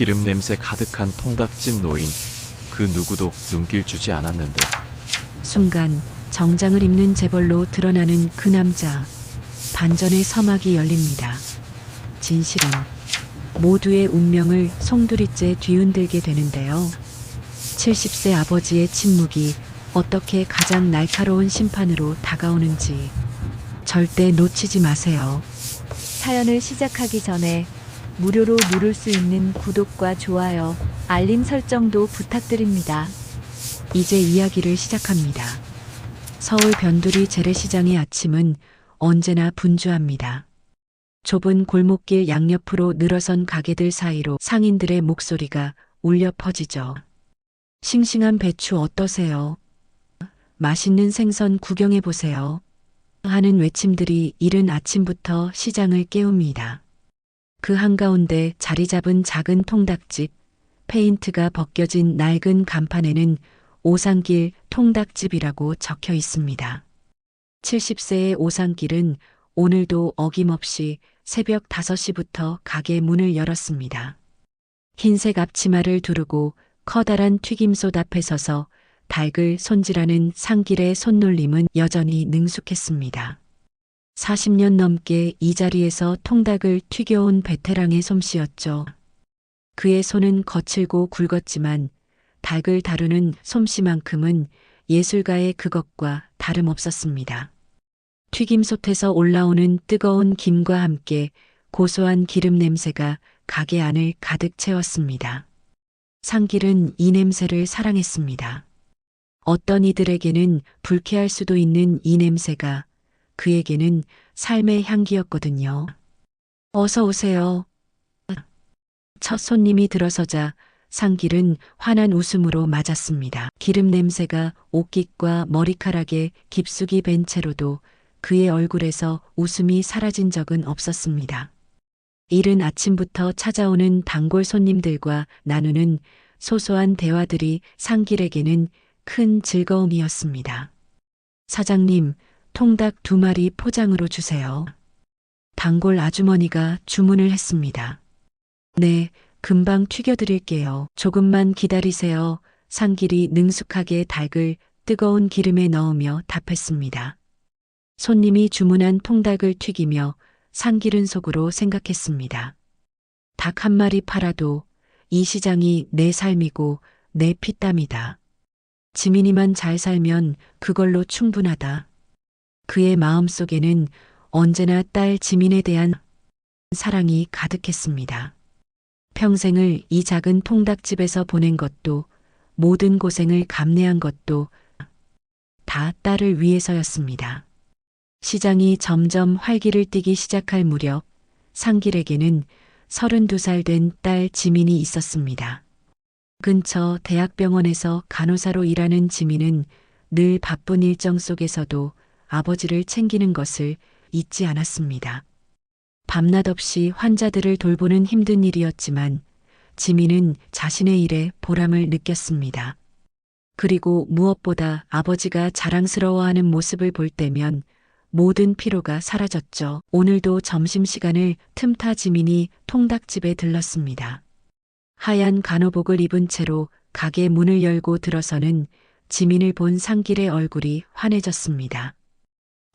기름 냄새 가득한 통닭집 노인. 그 누구도 눈길 주지 않았는데 순간 정장을 입는 재벌로 드러나는 그 남자. 반전의 서막이 열립니다. 진실은 모두의 운명을 송두리째 뒤흔들게 되는데요. 70세 아버지의 침묵이 어떻게 가장 날카로운 심판으로 다가오는지 절대 놓치지 마세요. 사연을 시작하기 전에 무료로 누를 수 있는 구독과 좋아요, 알림 설정도 부탁드립니다. 이제 이야기를 시작합니다. 서울 변두리 재래시장의 아침은 언제나 분주합니다. 좁은 골목길 양옆으로 늘어선 가게들 사이로 상인들의 목소리가 울려 퍼지죠. 싱싱한 배추 어떠세요? 맛있는 생선 구경해 보세요. 하는 외침들이 이른 아침부터 시장을 깨웁니다. 그 한가운데 자리 잡은 작은 통닭집, 페인트가 벗겨진 낡은 간판에는 오상길 통닭집이라고 적혀 있습니다. 70세의 오상길은 오늘도 어김없이 새벽 5시부터 가게 문을 열었습니다. 흰색 앞치마를 두르고 커다란 튀김솥 앞에 서서 닭을 손질하는 상길의 손놀림은 여전히 능숙했습니다. 40년 넘게 이 자리에서 통닭을 튀겨온 베테랑의 솜씨였죠. 그의 손은 거칠고 굵었지만 닭을 다루는 솜씨만큼은 예술가의 그것과 다름없었습니다. 튀김솥에서 올라오는 뜨거운 김과 함께 고소한 기름 냄새가 가게 안을 가득 채웠습니다. 상길은 이 냄새를 사랑했습니다. 어떤 이들에게는 불쾌할 수도 있는 이 냄새가 그에게는 삶의 향기였거든요. 어서 오세요. 첫 손님이 들어서자 상길은 환한 웃음으로 맞았습니다. 기름 냄새가 옷깃과 머리카락에 깊숙이 밴 채로도 그의 얼굴에서 웃음이 사라진 적은 없었습니다. 이른 아침부터 찾아오는 단골 손님들과 나누는 소소한 대화들이 상길에게는 큰 즐거움이었습니다. 사장님, 통닭 2마리 포장으로 주세요. 단골 아주머니가 주문을 했습니다. 네, 금방 튀겨드릴게요. 조금만 기다리세요. 상길이 능숙하게 닭을 뜨거운 기름에 넣으며 답했습니다. 손님이 주문한 통닭을 튀기며 상길은 속으로 생각했습니다. 닭 1마리 팔아도 이 시장이 내 삶이고 내 피땀이다. 지민이만 잘 살면 그걸로 충분하다. 그의 마음속에는 언제나 딸 지민에 대한 사랑이 가득했습니다. 평생을 이 작은 통닭집에서 보낸 것도 모든 고생을 감내한 것도 다 딸을 위해서였습니다. 시장이 점점 활기를 띠기 시작할 무렵 상길에게는 32살 된 딸 지민이 있었습니다. 근처 대학병원에서 간호사로 일하는 지민은 늘 바쁜 일정 속에서도 아버지를 챙기는 것을 잊지 않았습니다. 밤낮 없이 환자들을 돌보는 힘든 일이었지만 지민은 자신의 일에 보람을 느꼈습니다. 그리고 무엇보다 아버지가 자랑스러워하는 모습을 볼 때면 모든 피로가 사라졌죠. 오늘도 점심시간을 틈타 지민이 통닭집에 들렀습니다. 하얀 간호복을 입은 채로 가게 문을 열고 들어서는 지민을 본 상길의 얼굴이 환해졌습니다.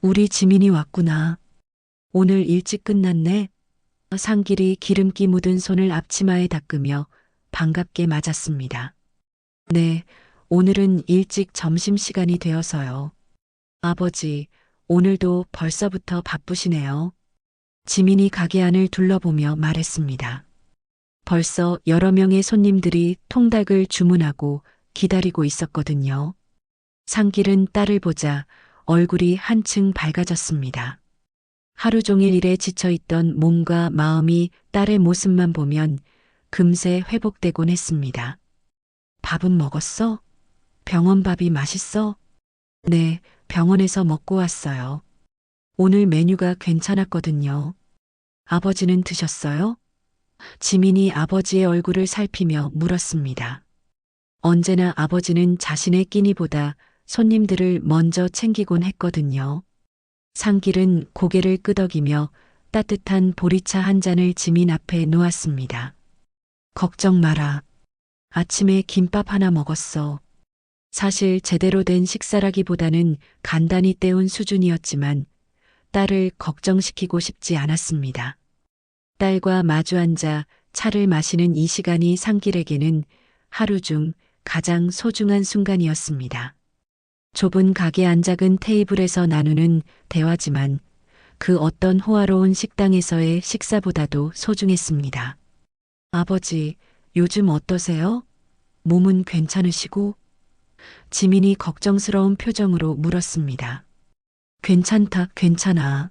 우리 지민이 왔구나. 오늘 일찍 끝났네. 상길이 기름기 묻은 손을 앞치마에 닦으며 반갑게 맞았습니다. 네, 오늘은 일찍 점심시간이 되어서요. 아버지, 오늘도 벌써부터 바쁘시네요. 지민이 가게 안을 둘러보며 말했습니다. 벌써 여러 명의 손님들이 통닭을 주문하고 기다리고 있었거든요. 상길은 딸을 보자 얼굴이 한층 밝아졌습니다. 하루 종일 일에 지쳐있던 몸과 마음이 딸의 모습만 보면 금세 회복되곤 했습니다. 밥은 먹었어? 병원 밥이 맛있어? 네, 병원에서 먹고 왔어요. 오늘 메뉴가 괜찮았거든요. 아버지는 드셨어요? 지민이 아버지의 얼굴을 살피며 물었습니다. 언제나 아버지는 자신의 끼니보다 손님들을 먼저 챙기곤 했거든요. 상길은 고개를 끄덕이며 따뜻한 보리차 한 잔을 지민 앞에 놓았습니다. 걱정 마라. 아침에 김밥 하나 먹었어. 사실 제대로 된 식사라기보다는 간단히 때운 수준이었지만 딸을 걱정시키고 싶지 않았습니다. 딸과 마주 앉아 차를 마시는 이 시간이 상길에게는 하루 중 가장 소중한 순간이었습니다. 좁은 가게 안작은 테이블에서 나누는 대화지만 그 어떤 호화로운 식당에서의 식사보다도 소중했습니다. 아버지, 요즘 어떠세요? 몸은 괜찮으시고? 지민이 걱정스러운 표정으로 물었습니다. 괜찮다, 괜찮아.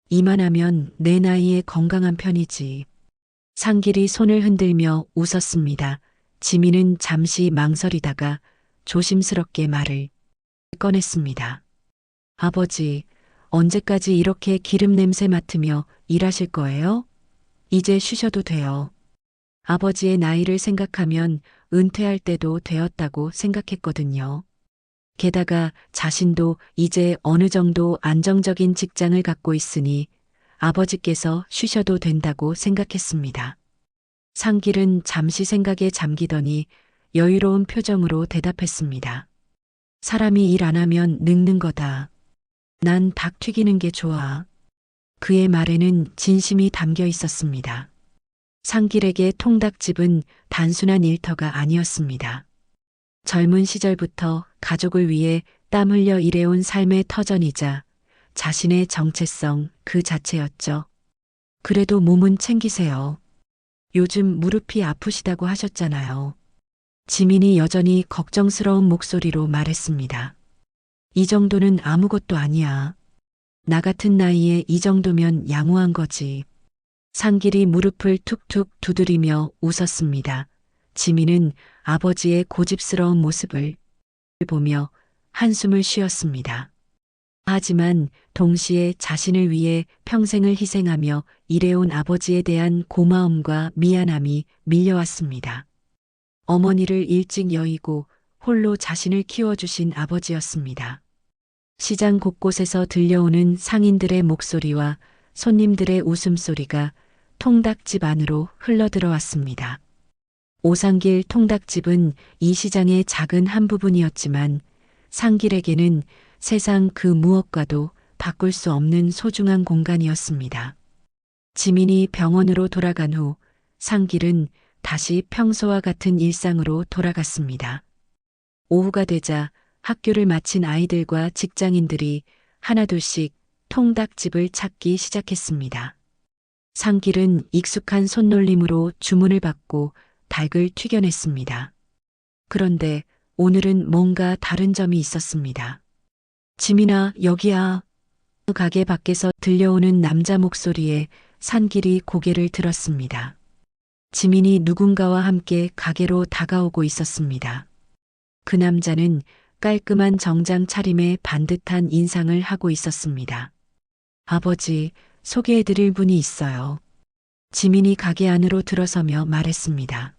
이만하면 내 나이에 건강한 편이지. 상길이 손을 흔들며 웃었습니다. 지민은 잠시 망설이다가 조심스럽게 말을 꺼냈습니다. 아버지, 언제까지 이렇게 기름 냄새 맡으며 일하실 거예요? 이제 쉬셔도 돼요. 아버지의 나이를 생각하면 은퇴할 때도 되었다고 생각했거든요. 게다가 자신도 이제 어느 정도 안정적인 직장을 갖고 있으니 아버지께서 쉬셔도 된다고 생각했습니다. 상길은 잠시 생각에 잠기더니 여유로운 표정으로 대답했습니다. 사람이 일 안 하면 늙는 거다. 난 닭 튀기는 게 좋아. 그의 말에는 진심이 담겨 있었습니다. 상길에게 통닭집은 단순한 일터가 아니었습니다. 젊은 시절부터 가족을 위해 땀 흘려 일해온 삶의 터전이자 자신의 정체성 그 자체였죠. 그래도 몸은 챙기세요. 요즘 무릎이 아프시다고 하셨잖아요. 지민이 여전히 걱정스러운 목소리로 말했습니다. 이 정도는 아무것도 아니야. 나 같은 나이에 이 정도면 양호한 거지. 상길이 무릎을 툭툭 두드리며 웃었습니다. 지민은 아버지의 고집스러운 모습을 보며 한숨을 쉬었습니다. 하지만 동시에 자신을 위해 평생을 희생하며 일해온 아버지에 대한 고마움과 미안함이 밀려왔습니다. 어머니를 일찍 여의고 홀로 자신을 키워주신 아버지였습니다. 시장 곳곳에서 들려오는 상인들의 목소리와 손님들의 웃음소리가 통닭집 안으로 흘러들어왔습니다. 오상길 통닭집은 이 시장의 작은 한 부분이었지만 상길에게는 세상 그 무엇과도 바꿀 수 없는 소중한 공간이었습니다. 지민이 병원으로 돌아간 후 상길은 다시 평소와 같은 일상으로 돌아갔습니다. 오후가 되자 학교를 마친 아이들과 직장인들이 하나둘씩 통닭집을 찾기 시작했습니다. 상길은 익숙한 손놀림으로 주문을 받고 닭을 튀겨냈습니다. 그런데 오늘은 뭔가 다른 점이 있었습니다. 지민아, 여기야. 가게 밖에서 들려오는 남자 목소리에 상길이 고개를 들었습니다. 지민이 누군가와 함께 가게로 다가오고 있었습니다. 그 남자는 깔끔한 정장 차림에 반듯한 인상을 하고 있었습니다. 아버지, 소개해드릴 분이 있어요. 지민이 가게 안으로 들어서며 말했습니다.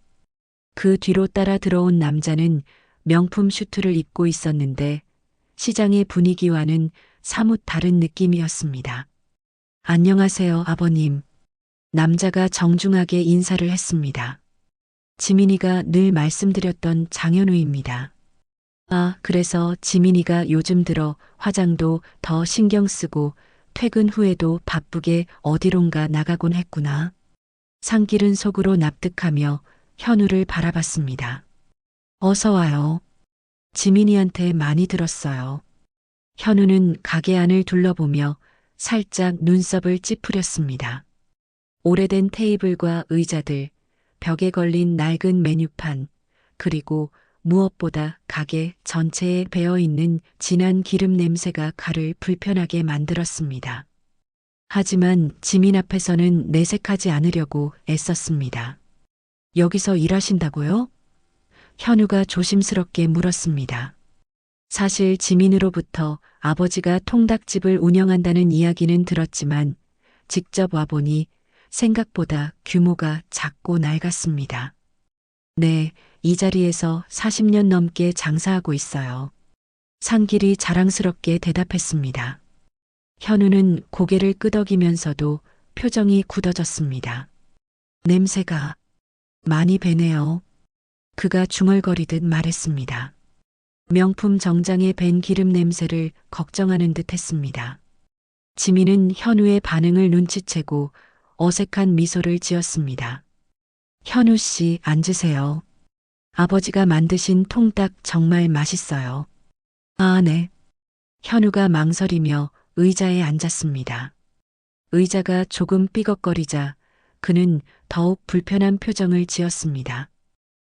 그 뒤로 따라 들어온 남자는 명품 슈트를 입고 있었는데 시장의 분위기와는 사뭇 다른 느낌이었습니다. 안녕하세요, 아버님. 남자가 정중하게 인사를 했습니다. 지민이가 늘 말씀드렸던 장현우입니다. 아, 그래서 지민이가 요즘 들어 화장도 더 신경 쓰고 퇴근 후에도 바쁘게 어디론가 나가곤 했구나. 상길은 속으로 납득하며 현우를 바라봤습니다. 어서 와요. 지민이한테 많이 들었어요. 현우는 가게 안을 둘러보며 살짝 눈썹을 찌푸렸습니다. 오래된 테이블과 의자들, 벽에 걸린 낡은 메뉴판, 그리고 무엇보다 가게 전체에 배어있는 진한 기름 냄새가 가를 불편하게 만들었습니다. 하지만 지민 앞에서는 내색하지 않으려고 애썼습니다. 여기서 일하신다고요? 현우가 조심스럽게 물었습니다. 사실 지민으로부터 아버지가 통닭집을 운영한다는 이야기는 들었지만 직접 와보니 생각보다 규모가 작고 낡았습니다. 네, 이 자리에서 40년 넘게 장사하고 있어요. 상길이 자랑스럽게 대답했습니다. 현우는 고개를 끄덕이면서도 표정이 굳어졌습니다. 냄새가 많이 배네요. 그가 중얼거리듯 말했습니다. 명품 정장에 밴 기름 냄새를 걱정하는 듯 했습니다. 지민은 현우의 반응을 눈치채고 어색한 미소를 지었습니다. 현우 씨, 앉으세요. 아버지가 만드신 통닭 정말 맛있어요. 아, 네. 현우가 망설이며 의자에 앉았습니다. 의자가 조금 삐걱거리자 그는 더욱 불편한 표정을 지었습니다.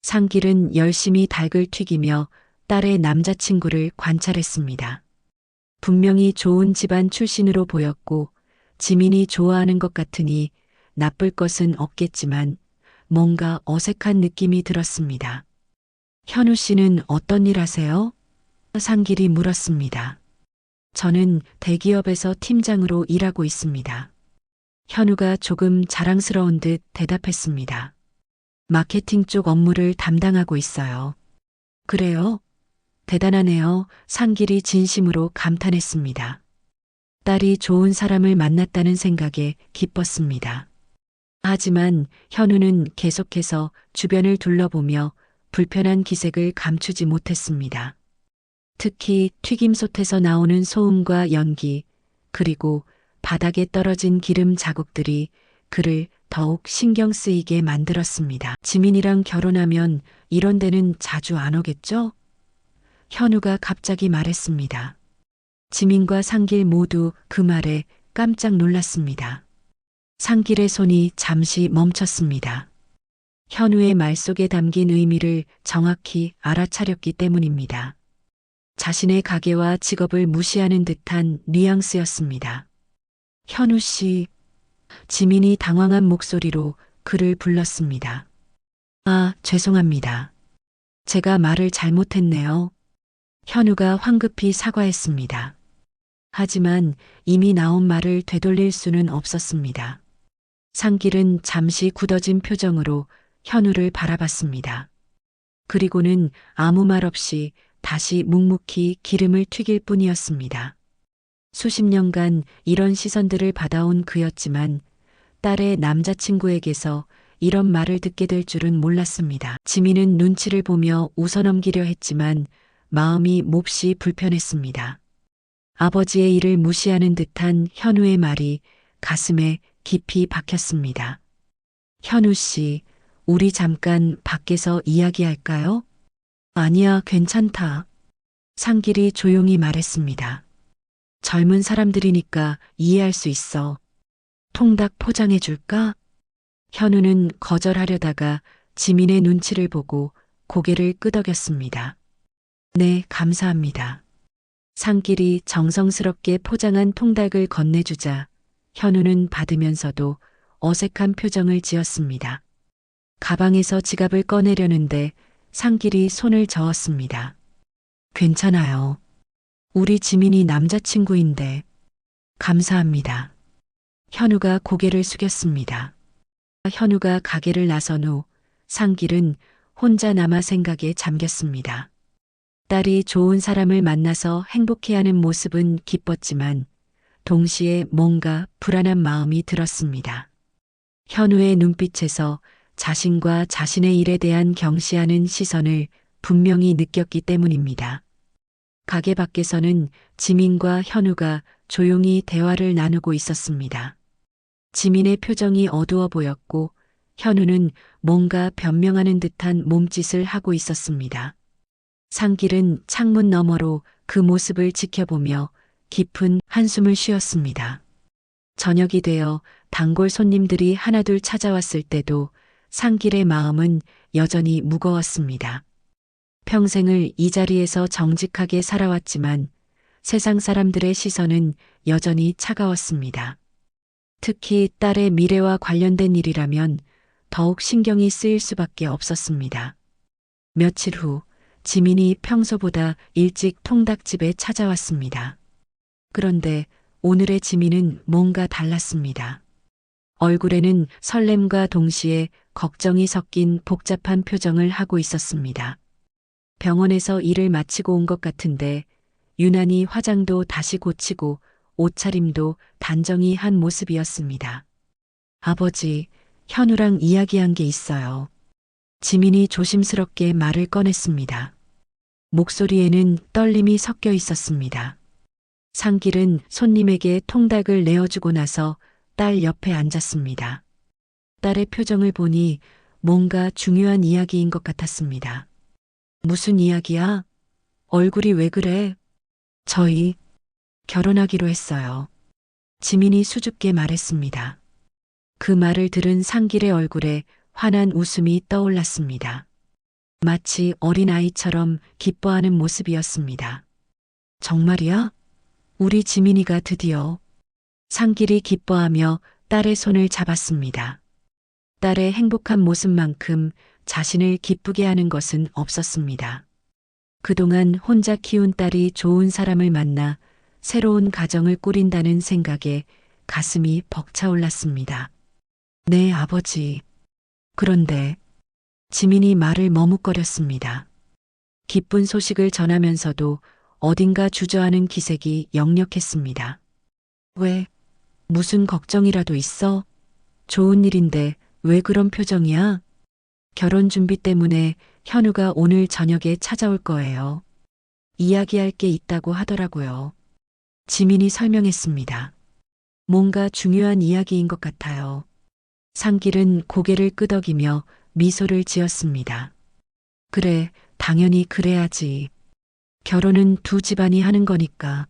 상길은 열심히 닭을 튀기며 딸의 남자친구를 관찰했습니다. 분명히 좋은 집안 출신으로 보였고 지민이 좋아하는 것 같으니 나쁠 것은 없겠지만 뭔가 어색한 느낌이 들었습니다. 현우 씨는 어떤 일 하세요? 상길이 물었습니다. 저는 대기업에서 팀장으로 일하고 있습니다. 현우가 조금 자랑스러운 듯 대답했습니다. 마케팅 쪽 업무를 담당하고 있어요. 그래요? 대단하네요. 상길이 진심으로 감탄했습니다. 딸이 좋은 사람을 만났다는 생각에 기뻤습니다. 하지만 현우는 계속해서 주변을 둘러보며 불편한 기색을 감추지 못했습니다. 특히 튀김솥에서 나오는 소음과 연기, 그리고 바닥에 떨어진 기름 자국들이 그를 더욱 신경 쓰이게 만들었습니다. 지민이랑 결혼하면 이런 데는 자주 안 오겠죠? 현우가 갑자기 말했습니다. 지민과 상길 모두 그 말에 깜짝 놀랐습니다. 상길의 손이 잠시 멈췄습니다. 현우의 말 속에 담긴 의미를 정확히 알아차렸기 때문입니다. 자신의 가게와 직업을 무시하는 듯한 뉘앙스였습니다. 현우 씨, 지민이 당황한 목소리로 그를 불렀습니다. 아, 죄송합니다. 제가 말을 잘못했네요. 현우가 황급히 사과했습니다. 하지만 이미 나온 말을 되돌릴 수는 없었습니다. 상길은 잠시 굳어진 표정으로 현우를 바라봤습니다. 그리고는 아무 말 없이 다시 묵묵히 기름을 튀길 뿐이었습니다. 수십 년간 이런 시선들을 받아온 그였지만 딸의 남자친구에게서 이런 말을 듣게 될 줄은 몰랐습니다. 지민은 눈치를 보며 웃어넘기려 했지만 마음이 몹시 불편했습니다. 아버지의 일을 무시하는 듯한 현우의 말이 가슴에 깊이 박혔습니다. 현우 씨, 우리 잠깐 밖에서 이야기할까요? 아니야, 괜찮다. 상길이 조용히 말했습니다. 젊은 사람들이니까 이해할 수 있어. 통닭 포장해 줄까? 현우는 거절하려다가 지민의 눈치를 보고 고개를 끄덕였습니다. 네, 감사합니다. 상길이 정성스럽게 포장한 통닭을 건네주자 현우는 받으면서도 어색한 표정을 지었습니다. 가방에서 지갑을 꺼내려는데 상길이 손을 저었습니다. 괜찮아요. 우리 지민이 남자친구인데. 감사합니다. 현우가 고개를 숙였습니다. 현우가 가게를 나선 후 상길은 혼자 남아 생각에 잠겼습니다. 딸이 좋은 사람을 만나서 행복해하는 모습은 기뻤지만 동시에 뭔가 불안한 마음이 들었습니다. 현우의 눈빛에서 자신과 자신의 일에 대한 경시하는 시선을 분명히 느꼈기 때문입니다. 가게 밖에서는 지민과 현우가 조용히 대화를 나누고 있었습니다. 지민의 표정이 어두워 보였고 현우는 뭔가 변명하는 듯한 몸짓을 하고 있었습니다. 상길은 창문 너머로 그 모습을 지켜보며 깊은 한숨을 쉬었습니다. 저녁이 되어 단골 손님들이 하나둘 찾아왔을 때도 상길의 마음은 여전히 무거웠습니다. 평생을 이 자리에서 정직하게 살아왔지만 세상 사람들의 시선은 여전히 차가웠습니다. 특히 딸의 미래와 관련된 일이라면 더욱 신경이 쓰일 수밖에 없었습니다. 며칠 후 지민이 평소보다 일찍 통닭집에 찾아왔습니다. 그런데 오늘의 지민은 뭔가 달랐습니다. 얼굴에는 설렘과 동시에 걱정이 섞인 복잡한 표정을 하고 있었습니다. 병원에서 일을 마치고 온 것 같은데 유난히 화장도 다시 고치고 옷차림도 단정히 한 모습이었습니다. 아버지, 현우랑 이야기한 게 있어요. 지민이 조심스럽게 말을 꺼냈습니다. 목소리에는 떨림이 섞여 있었습니다. 상길은 손님에게 통닭을 내어주고 나서 딸 옆에 앉았습니다. 딸의 표정을 보니 뭔가 중요한 이야기인 것 같았습니다. 무슨 이야기야? 얼굴이 왜 그래? 저희 결혼하기로 했어요. 지민이 수줍게 말했습니다. 그 말을 들은 상길의 얼굴에 환한 웃음이 떠올랐습니다. 마치 어린아이처럼 기뻐하는 모습이었습니다. 정말이야? 우리 지민이가 드디어. 상길이 기뻐하며 딸의 손을 잡았습니다. 딸의 행복한 모습만큼 자신을 기쁘게 하는 것은 없었습니다. 그동안 혼자 키운 딸이 좋은 사람을 만나 새로운 가정을 꾸린다는 생각에 가슴이 벅차올랐습니다. 네, 아버지. 그런데 지민이 말을 머뭇거렸습니다. 기쁜 소식을 전하면서도 어딘가 주저하는 기색이 역력했습니다. 왜? 무슨 걱정이라도 있어? 좋은 일인데 왜 그런 표정이야? 결혼 준비 때문에 현우가 오늘 저녁에 찾아올 거예요. 이야기할 게 있다고 하더라고요. 지민이 설명했습니다. 뭔가 중요한 이야기인 것 같아요. 상길은 고개를 끄덕이며 미소를 지었습니다. 그래, 당연히 그래야지. 결혼은 두 집안이 하는 거니까.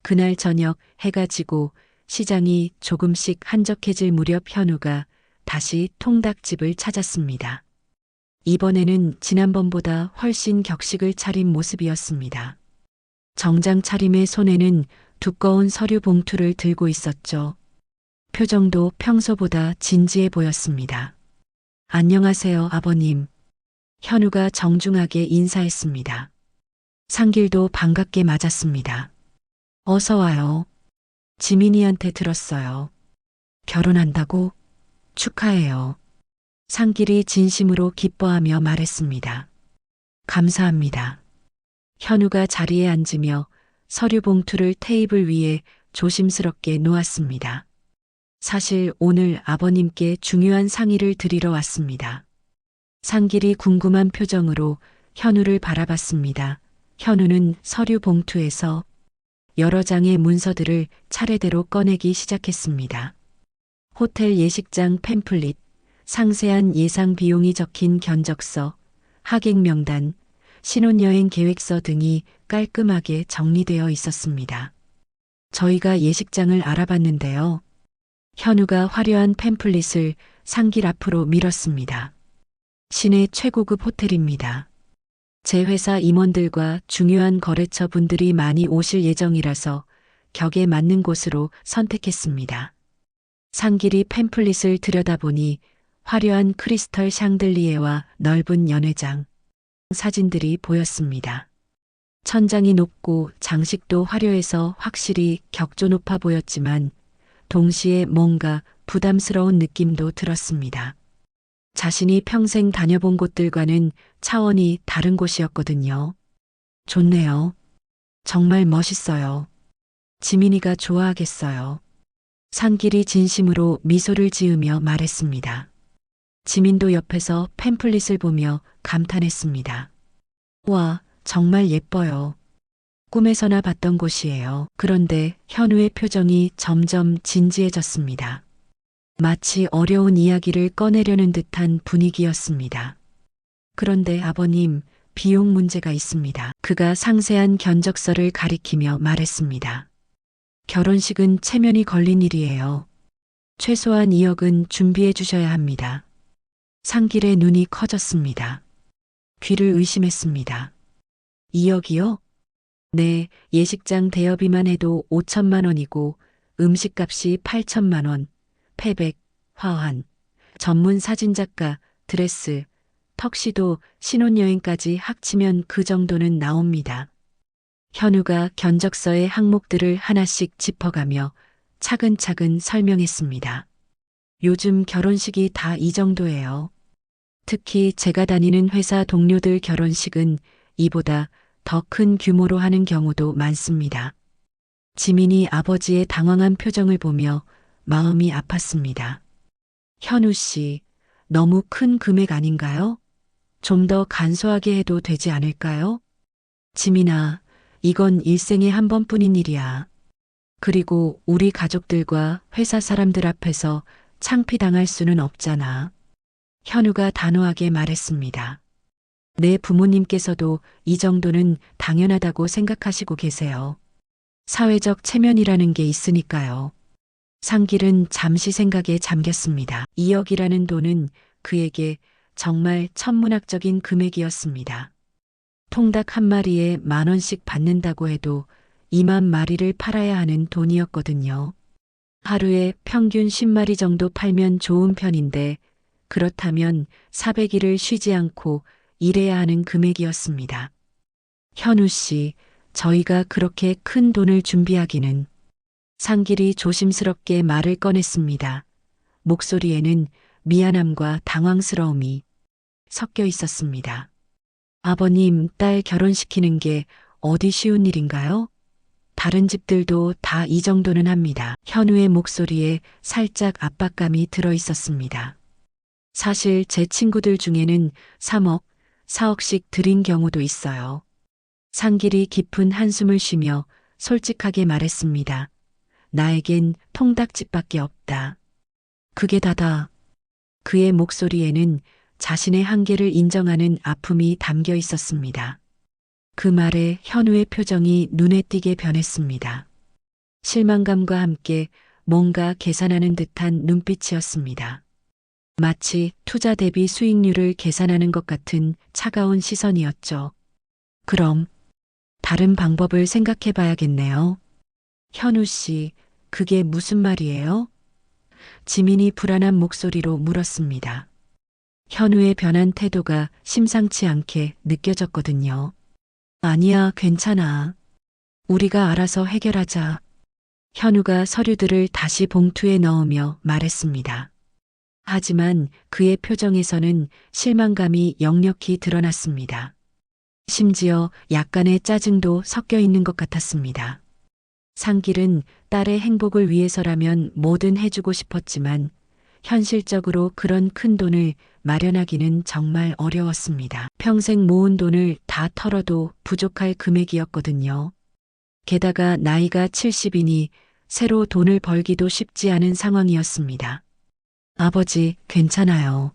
그날 저녁 해가 지고 시장이 조금씩 한적해질 무렵 현우가 다시 통닭집을 찾았습니다. 이번에는 지난번보다 훨씬 격식을 차린 모습이었습니다. 정장 차림의 손에는 두꺼운 서류 봉투를 들고 있었죠. 표정도 평소보다 진지해 보였습니다. 안녕하세요, 아버님. 현우가 정중하게 인사했습니다. 상길도 반갑게 맞았습니다. 어서 와요. 지민이한테 들었어요. 결혼한다고? 축하해요. 상길이 진심으로 기뻐하며 말했습니다. 감사합니다. 현우가 자리에 앉으며 서류 봉투를 테이블 위에 조심스럽게 놓았습니다. 사실 오늘 아버님께 중요한 상의를 드리러 왔습니다. 상길이 궁금한 표정으로 현우를 바라봤습니다. 현우는 서류 봉투에서 여러 장의 문서들을 차례대로 꺼내기 시작했습니다. 호텔 예식장 팸플릿, 상세한 예상 비용이 적힌 견적서, 하객 명단, 신혼여행 계획서 등이 깔끔하게 정리되어 있었습니다. 저희가 예식장을 알아봤는데요. 현우가 화려한 팸플릿을 상길 앞으로 밀었습니다. 시내 최고급 호텔입니다. 제 회사 임원들과 중요한 거래처 분들이 많이 오실 예정이라서 격에 맞는 곳으로 선택했습니다. 상길이 팸플릿을 들여다보니 화려한 크리스털 샹들리에와 넓은 연회장, 사진들이 보였습니다. 천장이 높고 장식도 화려해서 확실히 격조 높아 보였지만 동시에 뭔가 부담스러운 느낌도 들었습니다. 자신이 평생 다녀본 곳들과는 차원이 다른 곳이었거든요. 좋네요. 정말 멋있어요. 지민이가 좋아하겠어요. 상길이 진심으로 미소를 지으며 말했습니다. 지민도 옆에서 팸플릿을 보며 감탄했습니다. 와, 정말 예뻐요. 꿈에서나 봤던 곳이에요. 그런데 현우의 표정이 점점 진지해졌습니다. 마치 어려운 이야기를 꺼내려는 듯한 분위기였습니다. 그런데 아버님, 비용 문제가 있습니다. 그가 상세한 견적서를 가리키며 말했습니다. 결혼식은 체면이 걸린 일이에요. 최소한 2억은 준비해 주셔야 합니다. 상길의 눈이 커졌습니다. 귀를 의심했습니다. 2억이요? 네, 예식장 대여비만 해도 5천만 원이고 음식값이 8천만 원, 패백, 화환, 전문 사진작가, 드레스, 턱시도, 신혼여행까지 합치면 그 정도는 나옵니다. 현우가 견적서의 항목들을 하나씩 짚어가며 차근차근 설명했습니다. 요즘 결혼식이 다 이 정도예요. 특히 제가 다니는 회사 동료들 결혼식은 이보다 더 큰 규모로 하는 경우도 많습니다. 지민이 아버지의 당황한 표정을 보며 마음이 아팠습니다. 현우 씨, 너무 큰 금액 아닌가요? 좀 더 간소하게 해도 되지 않을까요? 지민아, 이건 일생에 한 번뿐인 일이야. 그리고 우리 가족들과 회사 사람들 앞에서 창피당할 수는 없잖아. 현우가 단호하게 말했습니다. 내 부모님께서도 이 정도는 당연하다고 생각하시고 계세요. 사회적 체면이라는 게 있으니까요. 상길은 잠시 생각에 잠겼습니다. 2억이라는 돈은 그에게 정말 천문학적인 금액이었습니다. 통닭 한 마리에 10,000원씩 받는다고 해도 20,000마리를 팔아야 하는 돈이었거든요. 하루에 평균 10마리 정도 팔면 좋은 편인데 그렇다면 400일을 쉬지 않고 일해야 하는 금액이었습니다. 현우 씨, 저희가 그렇게 큰 돈을 준비하기는. 상길이 조심스럽게 말을 꺼냈습니다. 목소리에는 미안함과 당황스러움이 섞여 있었습니다. 아버님, 딸 결혼시키는 게 어디 쉬운 일인가요? 다른 집들도 다 이 정도는 합니다. 현우의 목소리에 살짝 압박감이 들어 있었습니다. 사실 제 친구들 중에는 3억, 4억씩 들인 경우도 있어요. 상길이 깊은 한숨을 쉬며 솔직하게 말했습니다. 나에겐 통닭집밖에 없다. 그게 다다. 그의 목소리에는 자신의 한계를 인정하는 아픔이 담겨 있었습니다. 그 말에 현우의 표정이 눈에 띄게 변했습니다. 실망감과 함께 뭔가 계산하는 듯한 눈빛이었습니다. 마치 투자 대비 수익률을 계산하는 것 같은 차가운 시선이었죠. 그럼 다른 방법을 생각해 봐야겠네요. 현우 씨, 그게 무슨 말이에요? 지민이 불안한 목소리로 물었습니다. 현우의 변한 태도가 심상치 않게 느껴졌거든요. 아니야, 괜찮아. 우리가 알아서 해결하자. 현우가 서류들을 다시 봉투에 넣으며 말했습니다. 하지만 그의 표정에서는 실망감이 역력히 드러났습니다. 심지어 약간의 짜증도 섞여 있는 것 같았습니다. 상길은 딸의 행복을 위해서라면 뭐든 해주고 싶었지만 현실적으로 그런 큰 돈을 마련하기는 정말 어려웠습니다. 평생 모은 돈을 다 털어도 부족할 금액이었거든요. 게다가 나이가 70이니 새로 돈을 벌기도 쉽지 않은 상황이었습니다. 아버지, 괜찮아요.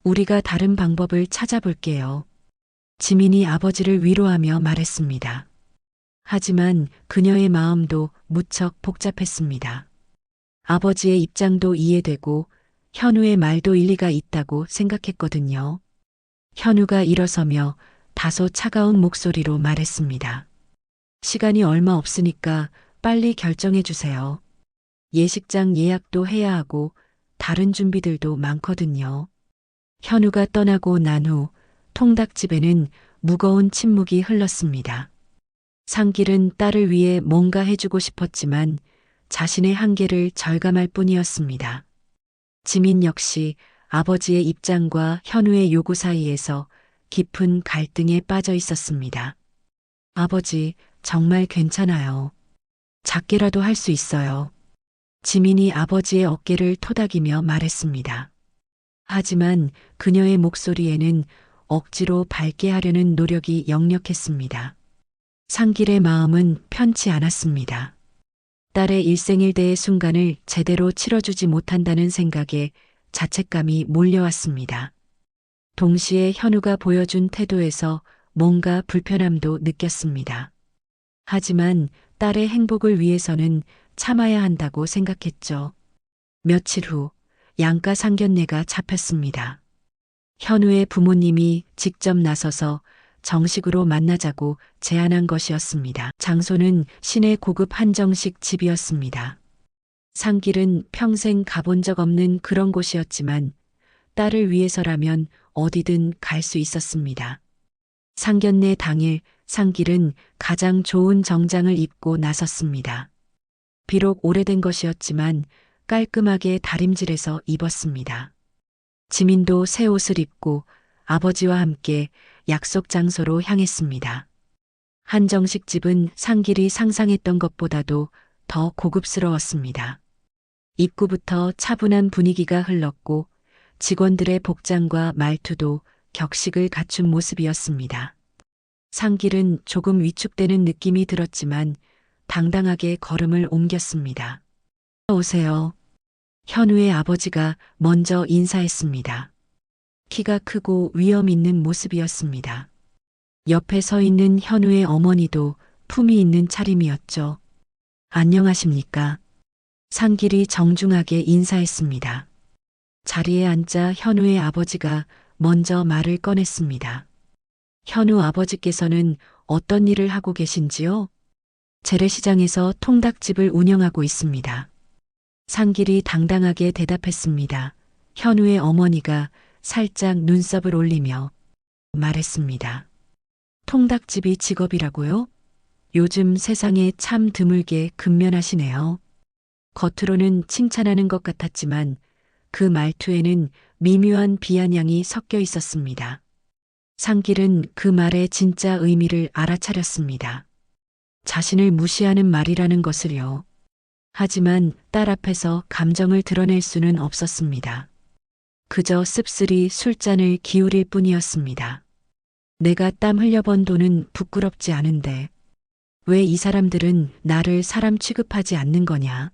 우리가 다른 방법을 찾아볼게요. 지민이 아버지를 위로하며 말했습니다. 하지만 그녀의 마음도 무척 복잡했습니다. 아버지의 입장도 이해되고 현우의 말도 일리가 있다고 생각했거든요. 현우가 일어서며 다소 차가운 목소리로 말했습니다. 시간이 얼마 없으니까 빨리 결정해 주세요. 예식장 예약도 해야 하고 다른 준비들도 많거든요. 현우가 떠나고 난 후 통닭집에는 무거운 침묵이 흘렀습니다. 상길은 딸을 위해 뭔가 해주고 싶었지만 자신의 한계를 절감할 뿐이었습니다. 지민 역시 아버지의 입장과 현우의 요구 사이에서 깊은 갈등에 빠져 있었습니다. 아버지, 정말 괜찮아요. 작게라도 할 수 있어요. 지민이 아버지의 어깨를 토닥이며 말했습니다. 하지만 그녀의 목소리에는 억지로 밝게 하려는 노력이 역력했습니다. 상길의 마음은 편치 않았습니다. 딸의 일생일대의 순간을 제대로 치러주지 못한다는 생각에 자책감이 몰려왔습니다. 동시에 현우가 보여준 태도에서 뭔가 불편함도 느꼈습니다. 하지만 딸의 행복을 위해서는 참아야 한다고 생각했죠. 며칠 후 양가 상견례가 잡혔습니다. 현우의 부모님이 직접 나서서 정식으로 만나자고 제안한 것이었습니다. 장소는 시내 고급 한정식 집이었습니다. 상길은 평생 가본 적 없는 그런 곳이었지만 딸을 위해서라면 어디든 갈 수 있었습니다. 상견례 당일 상길은 가장 좋은 정장을 입고 나섰습니다. 비록 오래된 것이었지만 깔끔하게 다림질해서 입었습니다. 지민도 새 옷을 입고 아버지와 함께 약속 장소로 향했습니다. 한정식 집은 상길이 상상했던 것보다도 더 고급스러웠습니다. 입구부터 차분한 분위기가 흘렀고 직원들의 복장과 말투도 격식을 갖춘 모습이었습니다. 상길은 조금 위축되는 느낌이 들었지만 당당하게 걸음을 옮겼습니다. 오세요. 현우의 아버지가 먼저 인사했습니다. 키가 크고 위엄 있는 모습이었습니다. 옆에 서 있는 현우의 어머니도 품위 있는 차림이었죠. 안녕하십니까? 상길이 정중하게 인사했습니다. 자리에 앉자 현우의 아버지가 먼저 말을 꺼냈습니다. 현우 아버지께서는 어떤 일을 하고 계신지요? 재래시장에서 통닭집을 운영하고 있습니다. 상길이 당당하게 대답했습니다. 현우의 어머니가 살짝 눈썹을 올리며 말했습니다. 통닭집이 직업이라고요? 요즘 세상에 참 드물게 근면하시네요. 겉으로는 칭찬하는 것 같았지만 그 말투에는 미묘한 비아냥이 섞여 있었습니다. 상길은 그 말의 진짜 의미를 알아차렸습니다. 자신을 무시하는 말이라는 것을요. 하지만 딸 앞에서 감정을 드러낼 수는 없었습니다. 그저 씁쓸히 술잔을 기울일 뿐이었습니다. 내가 땀 흘려번 돈은 부끄럽지 않은데 왜 이 사람들은 나를 사람 취급하지 않는 거냐?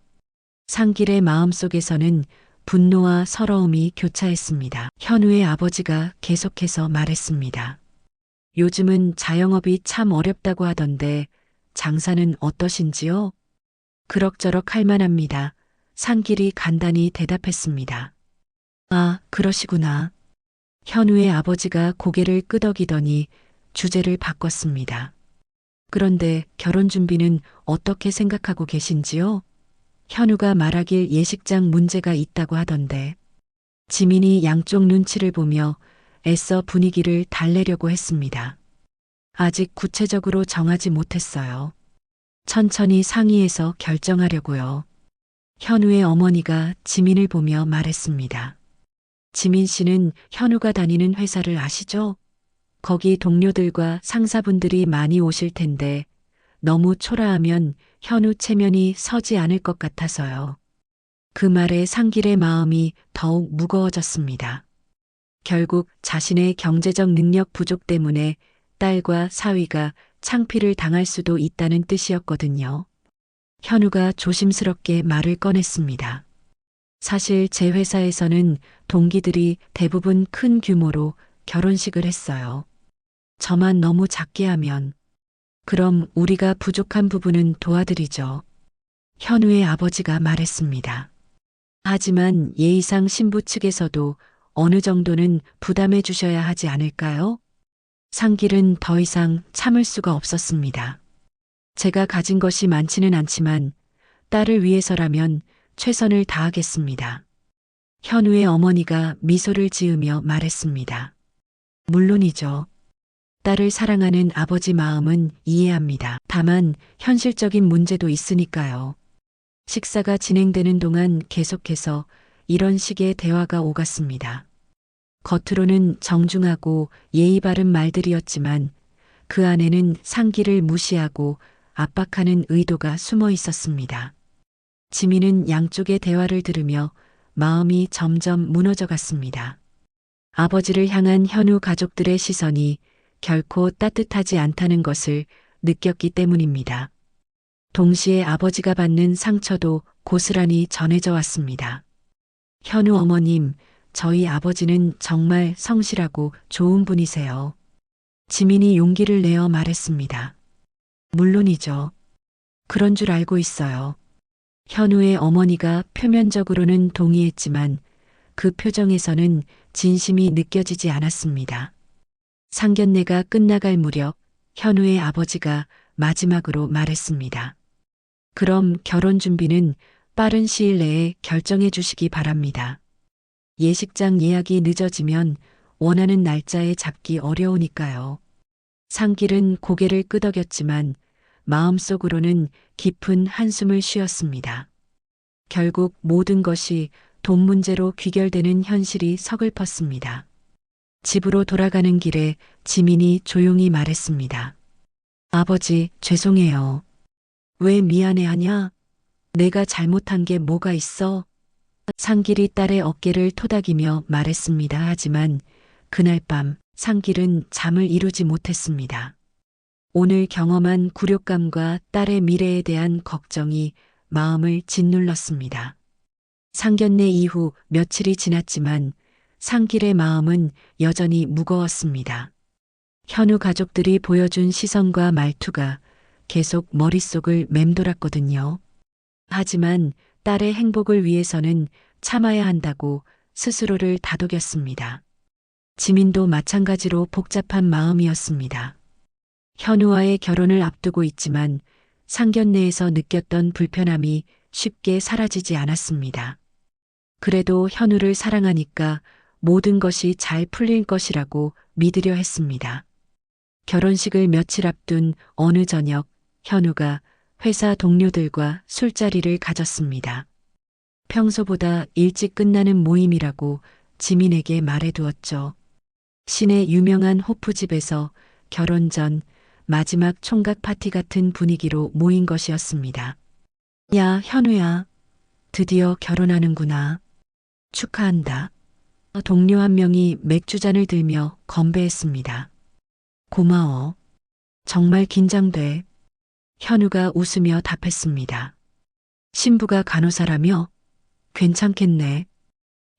상길의 마음속에서는 분노와 서러움이 교차했습니다. 현우의 아버지가 계속해서 말했습니다. 요즘은 자영업이 참 어렵다고 하던데 장사는 어떠신지요? 그럭저럭 할 만합니다. 상길이 간단히 대답했습니다. 아, 그러시구나. 현우의 아버지가 고개를 끄덕이더니 주제를 바꿨습니다. 그런데 결혼 준비는 어떻게 생각하고 계신지요? 현우가 말하길 예식장 문제가 있다고 하던데. 지민이 양쪽 눈치를 보며 애써 분위기를 달래려고 했습니다. 아직 구체적으로 정하지 못했어요. 천천히 상의해서 결정하려고요. 현우의 어머니가 지민을 보며 말했습니다. 지민 씨는 현우가 다니는 회사를 아시죠? 거기 동료들과 상사분들이 많이 오실 텐데 너무 초라하면 현우 체면이 서지 않을 것 같아서요. 그 말에 상길의 마음이 더욱 무거워졌습니다. 결국 자신의 경제적 능력 부족 때문에 딸과 사위가 창피를 당할 수도 있다는 뜻이었거든요. 현우가 조심스럽게 말을 꺼냈습니다. 사실 제 회사에서는 동기들이 대부분 큰 규모로 결혼식을 했어요. 저만 너무 작게 하면 그럼 우리가 부족한 부분은 도와드리죠. 현우의 아버지가 말했습니다. 하지만 예의상 신부 측에서도 어느 정도는 부담해 주셔야 하지 않을까요? 상길은 더 이상 참을 수가 없었습니다. 제가 가진 것이 많지는 않지만 딸을 위해서라면 최선을 다하겠습니다. 현우의 어머니가 미소를 지으며 말했습니다. 물론이죠. 딸을 사랑하는 아버지 마음은 이해합니다. 다만 현실적인 문제도 있으니까요. 식사가 진행되는 동안 계속해서 이런 식의 대화가 오갔습니다. 겉으로는 정중하고 예의 바른 말들이었지만 그 안에는 상길을 무시하고 압박하는 의도가 숨어 있었습니다. 지민은 양쪽의 대화를 들으며 마음이 점점 무너져 갔습니다. 아버지를 향한 현우 가족들의 시선이 결코 따뜻하지 않다는 것을 느꼈기 때문입니다. 동시에 아버지가 받는 상처도 고스란히 전해져 왔습니다. 현우 어머님, 저희 아버지는 정말 성실하고 좋은 분이세요. 지민이 용기를 내어 말했습니다. 물론이죠. 그런 줄 알고 있어요. 현우의 어머니가 표면적으로는 동의했지만 그 표정에서는 진심이 느껴지지 않았습니다. 상견례가 끝나갈 무렵 현우의 아버지가 마지막으로 말했습니다. 그럼 결혼 준비는 빠른 시일 내에 결정해 주시기 바랍니다. 예식장 예약이 늦어지면 원하는 날짜에 잡기 어려우니까요. 상길은 고개를 끄덕였지만 마음속으로는 깊은 한숨을 쉬었습니다. 결국 모든 것이 돈 문제로 귀결되는 현실이 서글펐습니다. 집으로 돌아가는 길에 지민이 조용히 말했습니다. 아버지, 죄송해요. 왜 미안해하냐? 내가 잘못한 게 뭐가 있어? 상길이 딸의 어깨를 토닥이며 말했습니다. 하지만 그날 밤 상길은 잠을 이루지 못했습니다. 오늘 경험한 굴욕감과 딸의 미래에 대한 걱정이 마음을 짓눌렀습니다. 상견례 이후 며칠이 지났지만 상길의 마음은 여전히 무거웠습니다. 현우 가족들이 보여준 시선과 말투가 계속 머릿속을 맴돌았거든요. 하지만 딸의 행복을 위해서는 참아야 한다고 스스로를 다독였습니다. 지민도 마찬가지로 복잡한 마음이었습니다. 현우와의 결혼을 앞두고 있지만 상견례에서 느꼈던 불편함이 쉽게 사라지지 않았습니다. 그래도 현우를 사랑하니까 모든 것이 잘 풀릴 것이라고 믿으려 했습니다. 결혼식을 며칠 앞둔 어느 저녁, 현우가 회사 동료들과 술자리를 가졌습니다. 평소보다 일찍 끝나는 모임이라고 지민에게 말해두었죠. 시내 유명한 호프집에서 결혼 전 마지막 총각 파티 같은 분위기로 모인 것이었습니다. 야, 현우야. 드디어 결혼하는구나. 축하한다. 동료 한 명이 맥주잔을 들며 건배했습니다. 고마워. 정말 긴장돼. 현우가 웃으며 답했습니다. 신부가 간호사라며? 괜찮겠네.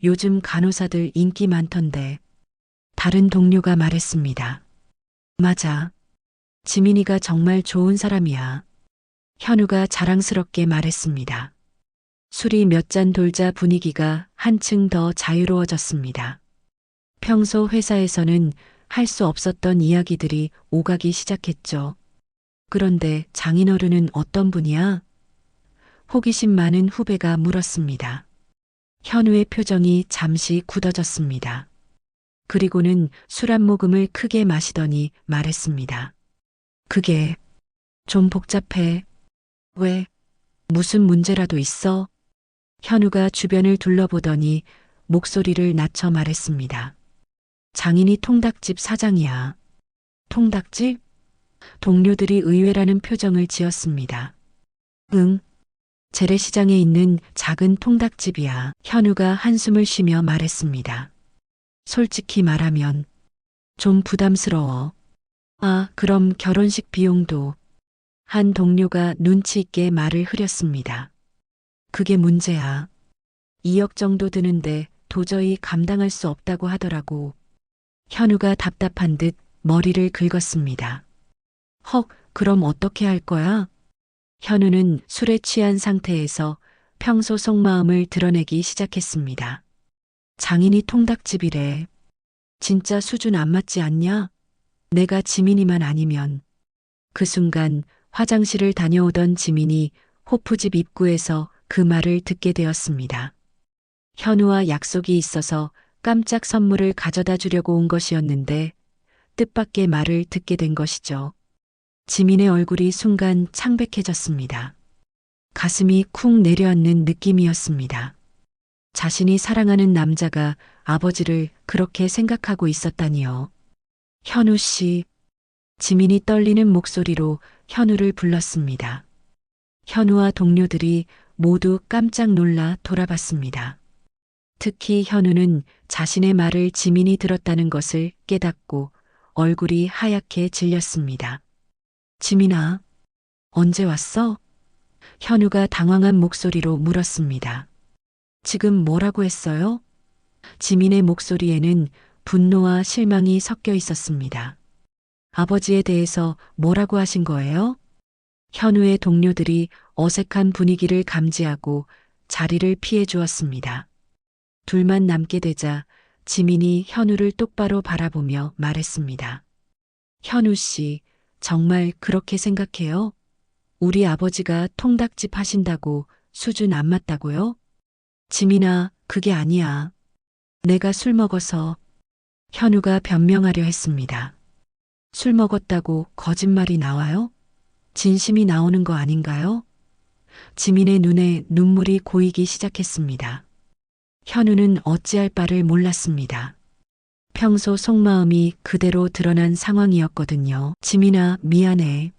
요즘 간호사들 인기 많던데. 다른 동료가 말했습니다. 맞아. 지민이가 정말 좋은 사람이야. 현우가 자랑스럽게 말했습니다. 술이 몇 잔 돌자 분위기가 한층 더 자유로워졌습니다. 평소 회사에서는 할 수 없었던 이야기들이 오가기 시작했죠. 그런데 장인어른은 어떤 분이야? 호기심 많은 후배가 물었습니다. 현우의 표정이 잠시 굳어졌습니다. 그리고는 술 한 모금을 크게 마시더니 말했습니다. 그게 좀 복잡해. 왜? 무슨 문제라도 있어? 현우가 주변을 둘러보더니 목소리를 낮춰 말했습니다. 장인이 통닭집 사장이야. 통닭집? 동료들이 의외라는 표정을 지었습니다. 응. 재래시장에 있는 작은 통닭집이야. 현우가 한숨을 쉬며 말했습니다. 솔직히 말하면 좀 부담스러워. 아, 그럼 결혼식 비용도. 한 동료가 눈치 있게 말을 흐렸습니다. 그게 문제야. 2억 정도 드는데 도저히 감당할 수 없다고 하더라고. 현우가 답답한 듯 머리를 긁었습니다. 헉, 그럼 어떻게 할 거야? 현우는 술에 취한 상태에서 평소 속마음을 드러내기 시작했습니다. 장인이 통닭집이래. 진짜 수준 안 맞지 않냐? 내가 지민이만 아니면. 그 순간 화장실을 다녀오던 지민이 호프집 입구에서 그 말을 듣게 되었습니다. 현우와 약속이 있어서 깜짝 선물을 가져다 주려고 온 것이었는데 뜻밖의 말을 듣게 된 것이죠. 지민의 얼굴이 순간 창백해졌습니다. 가슴이 쿵 내려앉는 느낌이었습니다. 자신이 사랑하는 남자가 아버지를 그렇게 생각하고 있었다니요. 현우 씨. 지민이 떨리는 목소리로 현우를 불렀습니다. 현우와 동료들이 모두 깜짝 놀라 돌아봤습니다. 특히 현우는 자신의 말을 지민이 들었다는 것을 깨닫고 얼굴이 하얗게 질렸습니다. 지민아, 언제 왔어? 현우가 당황한 목소리로 물었습니다. 지금 뭐라고 했어요? 지민의 목소리에는 분노와 실망이 섞여 있었습니다. 아버지에 대해서 뭐라고 하신 거예요? 현우의 동료들이 어색한 분위기를 감지하고 자리를 피해 주었습니다. 둘만 남게 되자 지민이 현우를 똑바로 바라보며 말했습니다. 현우 씨, 정말 그렇게 생각해요? 우리 아버지가 통닭집 하신다고 수준 안 맞다고요? 지민아, 그게 아니야. 내가 술 먹어서. 현우가 변명하려 했습니다. 술 먹었다고 거짓말이 나와요? 진심이 나오는 거 아닌가요? 지민의 눈에 눈물이 고이기 시작했습니다. 현우는 어찌할 바를 몰랐습니다. 평소 속마음이 그대로 드러난 상황이었거든요. 지민아, 미안해.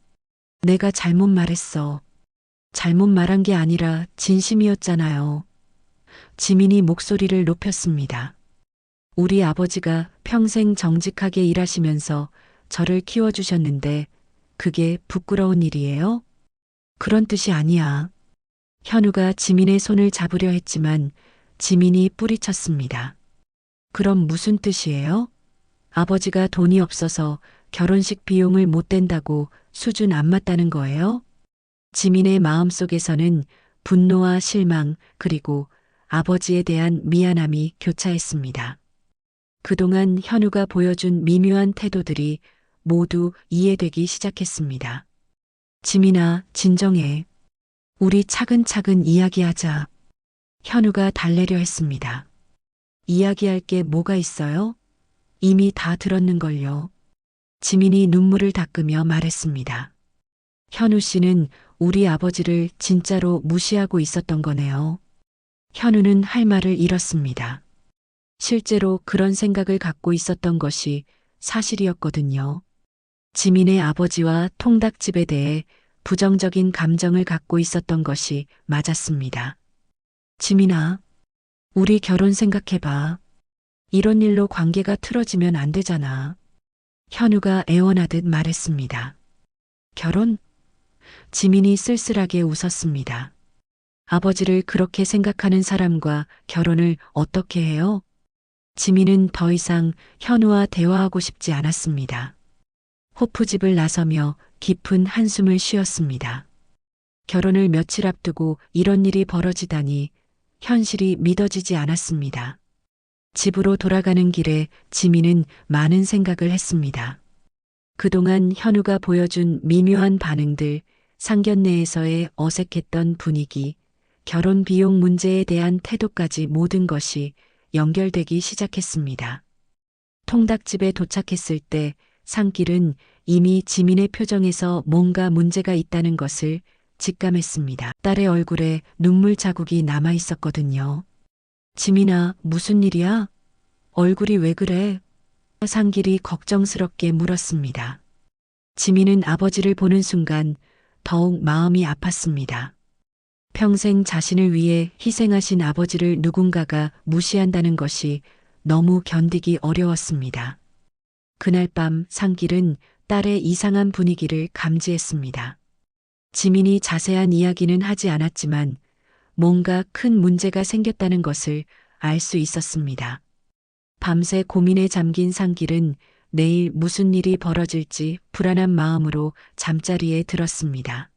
내가 잘못 말했어. 잘못 말한 게 아니라 진심이었잖아요. 지민이 목소리를 높였습니다. 우리 아버지가 평생 정직하게 일하시면서 저를 키워주셨는데 그게 부끄러운 일이에요? 그런 뜻이 아니야. 현우가 지민의 손을 잡으려 했지만 지민이 뿌리쳤습니다. 그럼 무슨 뜻이에요? 아버지가 돈이 없어서 결혼식 비용을 못 댄다고 수준 안 맞다는 거예요? 지민의 마음속에서는 분노와 실망 그리고 아버지에 대한 미안함이 교차했습니다. 그동안 현우가 보여준 미묘한 태도들이 모두 이해되기 시작했습니다. 지민아, 진정해. 우리 차근차근 이야기하자. 현우가 달래려 했습니다. 이야기할 게 뭐가 있어요? 이미 다 들었는걸요. 지민이 눈물을 닦으며 말했습니다. 현우 씨는 우리 아버지를 진짜로 무시하고 있었던 거네요. 현우는 할 말을 잃었습니다. 실제로 그런 생각을 갖고 있었던 것이 사실이었거든요. 지민의 아버지와 통닭집에 대해 부정적인 감정을 갖고 있었던 것이 맞았습니다. 지민아, 우리 결혼 생각해봐. 이런 일로 관계가 틀어지면 안 되잖아. 현우가 애원하듯 말했습니다. 결혼? 지민이 쓸쓸하게 웃었습니다. 아버지를 그렇게 생각하는 사람과 결혼을 어떻게 해요? 지민은 더 이상 현우와 대화하고 싶지 않았습니다. 호프집을 나서며 깊은 한숨을 쉬었습니다. 결혼을 며칠 앞두고 이런 일이 벌어지다니 현실이 믿어지지 않았습니다. 집으로 돌아가는 길에 지민은 많은 생각을 했습니다. 그동안 현우가 보여준 미묘한 반응들, 상견례에서의 어색했던 분위기, 결혼 비용 문제에 대한 태도까지 모든 것이 연결되기 시작했습니다. 통닭집에 도착했을 때 상길은 이미 지민의 표정에서 뭔가 문제가 있다는 것을 직감했습니다. 딸의 얼굴에 눈물 자국이 남아 있었거든요. 지민아, 무슨 일이야? 얼굴이 왜 그래? 상길이 걱정스럽게 물었습니다. 지민은 아버지를 보는 순간 더욱 마음이 아팠습니다. 평생 자신을 위해 희생하신 아버지를 누군가가 무시한다는 것이 너무 견디기 어려웠습니다. 그날 밤 상길은 딸의 이상한 분위기를 감지했습니다. 지민이 자세한 이야기는 하지 않았지만 뭔가 큰 문제가 생겼다는 것을 알 수 있었습니다. 밤새 고민에 잠긴 상길은 내일 무슨 일이 벌어질지 불안한 마음으로 잠자리에 들었습니다.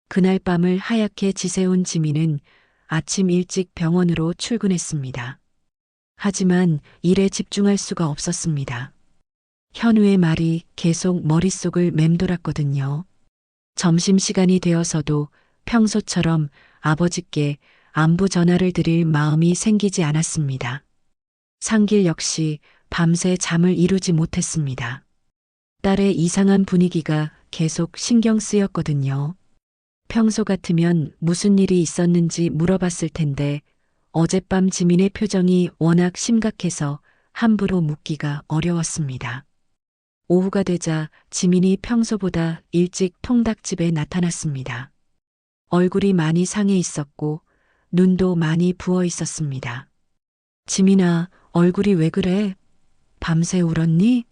그날 밤을 하얗게 지새운 지민은 아침 일찍 병원으로 출근했습니다. 하지만 일에 집중할 수가 없었습니다. 현우의 말이 계속 머릿속을 맴돌았거든요. 점심시간이 되어서도 평소처럼 아버지께 안부 전화를 드릴 마음이 생기지 않았습니다. 상길 역시 밤새 잠을 이루지 못했습니다. 딸의 이상한 분위기가 계속 신경 쓰였거든요. 평소 같으면 무슨 일이 있었는지 물어봤을 텐데 어젯밤 지민의 표정이 워낙 심각해서 함부로 묻기가 어려웠습니다. 오후가 되자 지민이 평소보다 일찍 통닭집에 나타났습니다. 얼굴이 많이 상해 있었고 눈도 많이 부어 있었습니다. 지민아, 얼굴이 왜 그래? 밤새 울었니?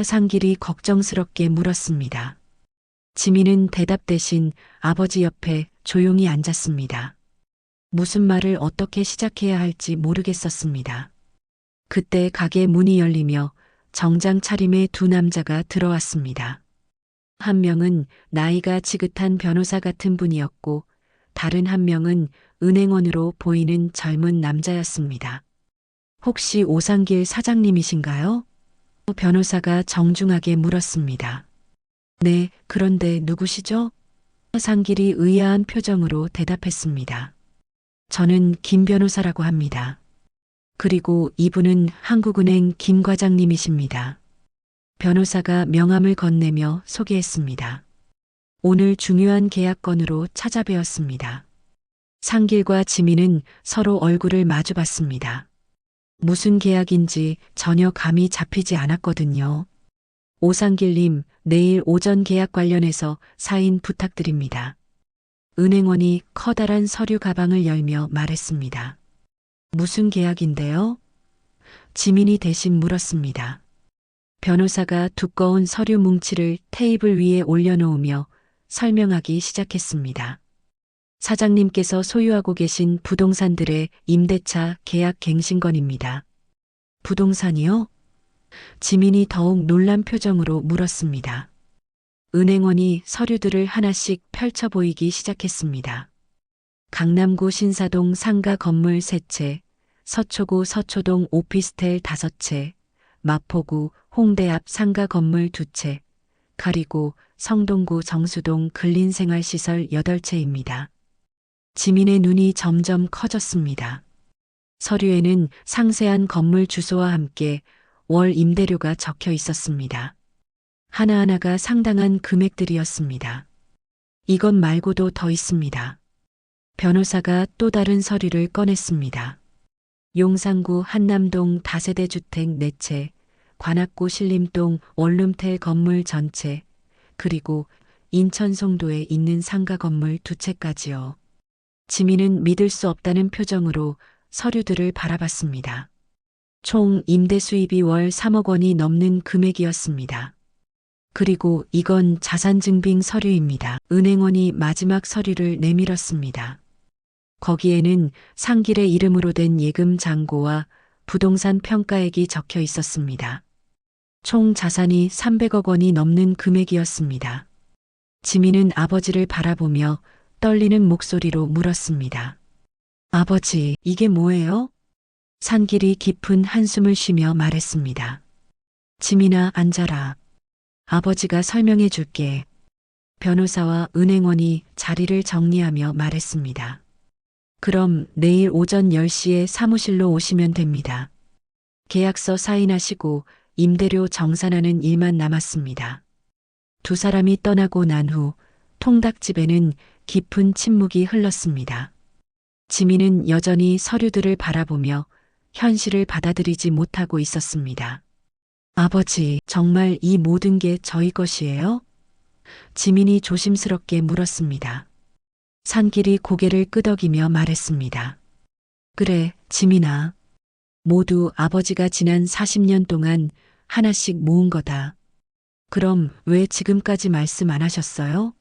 상길이 걱정스럽게 물었습니다. 지민은 대답 대신 아버지 옆에 조용히 앉았습니다. 무슨 말을 어떻게 시작해야 할지 모르겠었습니다. 그때 가게 문이 열리며 정장 차림의 두 남자가 들어왔습니다. 한 명은 나이가 지긋한 변호사 같은 분이었고 다른 한 명은 은행원으로 보이는 젊은 남자였습니다. 혹시 오상길 사장님이신가요? 변호사가 정중하게 물었습니다. 네, 그런데 누구시죠? 상길이 의아한 표정으로 대답했습니다. 저는 김 변호사라고 합니다. 그리고 이분은 한국은행 김 과장님이십니다. 변호사가 명함을 건네며 소개했습니다. 오늘 중요한 계약건으로 찾아뵈었습니다. 상길과 지민은 서로 얼굴을 마주봤습니다. 무슨 계약인지 전혀 감이 잡히지 않았거든요. 오상길님, 내일 오전 계약 관련해서 사인 부탁드립니다. 은행원이 커다란 서류 가방을 열며 말했습니다. 무슨 계약인데요? 지민이 대신 물었습니다. 변호사가 두꺼운 서류 뭉치를 테이블 위에 올려놓으며 설명하기 시작했습니다. 사장님께서 소유하고 계신 부동산들의 임대차 계약 갱신건입니다. 부동산이요? 지민이 더욱 놀란 표정으로 물었습니다. 은행원이 서류들을 하나씩 펼쳐 보이기 시작했습니다. 강남구 신사동 상가 건물 3채, 서초구 서초동 오피스텔 5채, 마포구 홍대 앞 상가 건물 2채, 그리고 성동구 정수동 근린생활시설 8채입니다. 지민의 눈이 점점 커졌습니다. 서류에는 상세한 건물 주소와 함께 월 임대료가 적혀 있었습니다. 하나하나가 상당한 금액들이었습니다. 이것 말고도 더 있습니다. 변호사가 또 다른 서류를 꺼냈습니다. 용산구 한남동 다세대 주택 4채, 관악구 신림동 원룸텔 건물 전체, 그리고 인천 송도에 있는 상가 건물 2채까지요. 지민은 믿을 수 없다는 표정으로 서류들을 바라봤습니다. 총 임대 수입이 월 3억 원이 넘는 금액이었습니다. 그리고 이건 자산증빙 서류입니다. 은행원이 마지막 서류를 내밀었습니다. 거기에는 상길의 이름으로 된 예금 잔고와 부동산 평가액이 적혀 있었습니다. 총 자산이 300억 원이 넘는 금액이었습니다. 지민은 아버지를 바라보며 떨리는 목소리로 물었습니다. 아버지, 이게 뭐예요? 상길이 깊은 한숨을 쉬며 말했습니다. 지민아, 앉아라. 아버지가 설명해 줄게. 변호사와 은행원이 자리를 정리하며 말했습니다. 그럼 내일 오전 10시에 사무실로 오시면 됩니다. 계약서 사인하시고 임대료 정산하는 일만 남았습니다. 두 사람이 떠나고 난 후 통닭집에는 깊은 침묵이 흘렀습니다. 지민은 여전히 서류들을 바라보며 현실을 받아들이지 못하고 있었습니다. 아버지, 정말 이 모든 게 저희 것이에요? 지민이 조심스럽게 물었습니다. 산길이 고개를 끄덕이며 말했습니다. 그래, 지민아. 모두 아버지가 지난 40년 동안 하나씩 모은 거다. 그럼 왜 지금까지 말씀 안 하셨어요?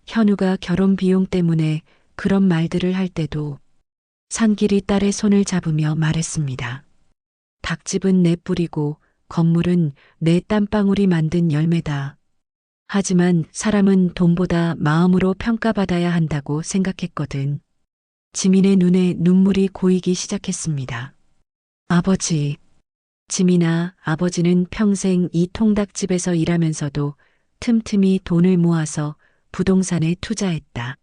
현우가 결혼 비용 때문에 그런 말들을 할 때도 산길이 딸의 손을 잡으며 말했습니다. 닭집은 내 뿌리고 건물은 내 땀방울이 만든 열매다. 하지만 사람은 돈보다 마음으로 평가받아야 한다고 생각했거든. 지민의 눈에 눈물이 고이기 시작했습니다. 아버지. 지민아, 아버지는 평생 이 통닭집에서 일하면서도 틈틈이 돈을 모아서 부동산에 투자했다.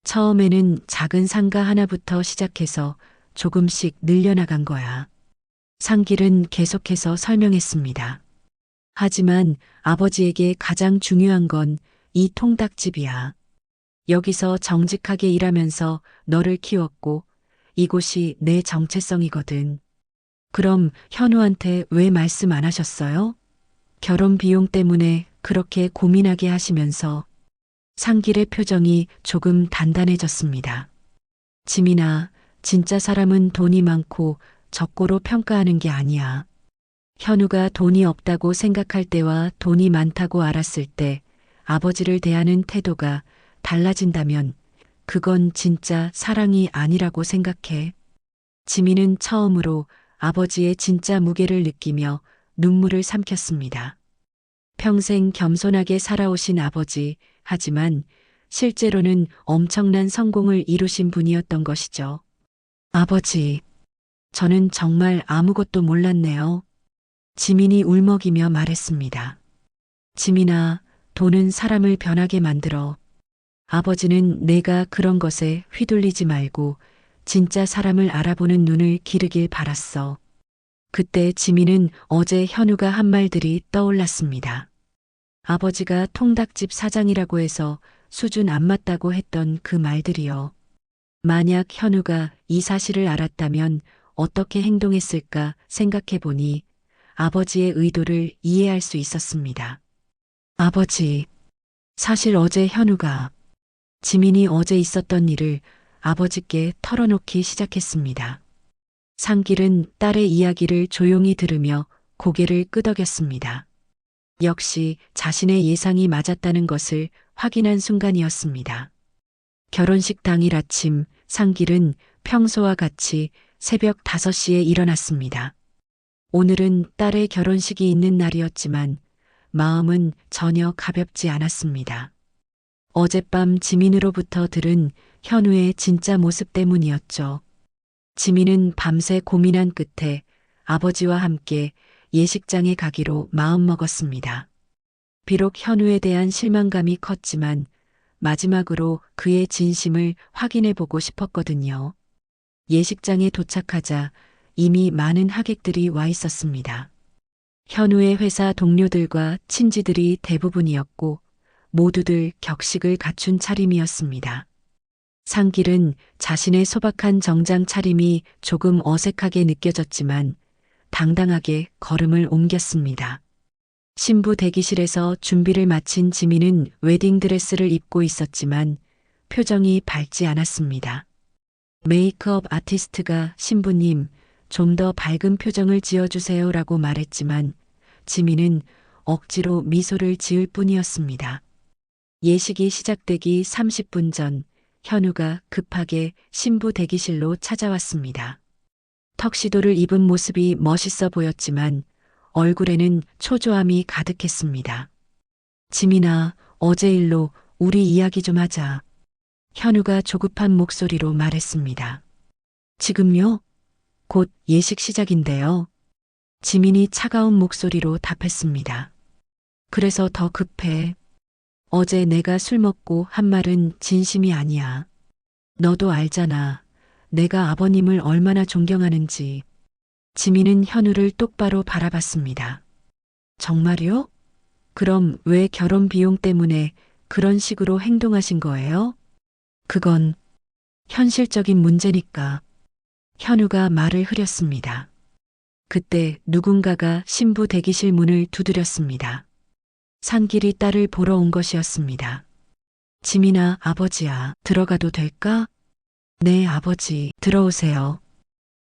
처음에는 작은 상가 하나부터 시작해서 조금씩 늘려나간 거야. 상길은 계속해서 설명했습니다. 하지만 아버지에게 가장 중요한 건 이 통닭집이야. 여기서 정직하게 일하면서 너를 키웠고 이곳이 내 정체성이거든. 그럼 현우한테 왜 말씀 안 하셨어요? 결혼 비용 때문에 그렇게 고민하게 하시면서 상길의 표정이 조금 단단해졌습니다. 지민아, 진짜 사람은 돈이 많고 적고로 평가하는 게 아니야. 현우가 돈이 없다고 생각할 때와 돈이 많다고 알았을 때 아버지를 대하는 태도가 달라진다면 그건 진짜 사랑이 아니라고 생각해. 지민은 처음으로 아버지의 진짜 무게를 느끼며 눈물을 삼켰습니다. 평생 겸손하게 살아오신 아버지, 하지만 실제로는 엄청난 성공을 이루신 분이었던 것이죠. 아버지, 저는 정말 아무것도 몰랐네요. 지민이 울먹이며 말했습니다. 지민아, 돈은 사람을 변하게 만들어. 아버지는 내가 그런 것에 휘둘리지 말고 진짜 사람을 알아보는 눈을 기르길 바랐어. 그때 지민은 어제 현우가 한 말들이 떠올랐습니다. 아버지가 통닭집 사장이라고 해서 수준 안 맞다고 했던 그 말들이요. 만약 현우가 이 사실을 알았다면 어떻게 행동했을까 생각해 보니 아버지의 의도를 이해할 수 있었습니다. 아버지, 사실 어제 현우가 지민이 어제 있었던 일을 아버지께 털어놓기 시작했습니다. 상길은 딸의 이야기를 조용히 들으며 고개를 끄덕였습니다. 역시 자신의 예상이 맞았다는 것을 확인한 순간이었습니다. 결혼식 당일 아침, 상길은 평소와 같이 새벽 5시에 일어났습니다. 오늘은 딸의 결혼식이 있는 날이었지만 마음은 전혀 가볍지 않았습니다. 어젯밤 지민으로부터 들은 현우의 진짜 모습 때문이었죠. 지민은 밤새 고민한 끝에 아버지와 함께 예식장에 가기로 마음먹었습니다. 비록 현우에 대한 실망감이 컸지만 마지막으로 그의 진심을 확인해보고 싶었거든요. 예식장에 도착하자 이미 많은 하객들이 와 있었습니다. 현우의 회사 동료들과 친지들이 대부분이었고 모두들 격식을 갖춘 차림이었습니다. 상길은 자신의 소박한 정장 차림이 조금 어색하게 느껴졌지만 당당하게 걸음을 옮겼습니다. 신부 대기실에서 준비를 마친 지민은 웨딩드레스를 입고 있었지만 표정이 밝지 않았습니다. 메이크업 아티스트가 신부님, 좀 더 밝은 표정을 지어주세요라고 말했지만 지민은 억지로 미소를 지을 뿐이었습니다. 예식이 시작되기 30분 전 현우가 급하게 신부 대기실로 찾아왔습니다. 턱시도를 입은 모습이 멋있어 보였지만 얼굴에는 초조함이 가득했습니다. 지민아, 어제 일로 우리 이야기 좀 하자. 현우가 조급한 목소리로 말했습니다. 지금요? 곧 예식 시작인데요. 지민이 차가운 목소리로 답했습니다. 그래서 더 급해. 어제 내가 술 먹고 한 말은 진심이 아니야. 너도 알잖아. 내가 아버님을 얼마나 존경하는지. 지민은 현우를 똑바로 바라봤습니다. 정말요? 그럼 왜 결혼 비용 때문에 그런 식으로 행동하신 거예요? 그건 현실적인 문제니까. 현우가 말을 흐렸습니다. 그때 누군가가 신부 대기실 문을 두드렸습니다. 상길이 딸을 보러 온 것이었습니다. 지민아, 아버지야, 들어가도 될까? 네, 아버지, 들어오세요.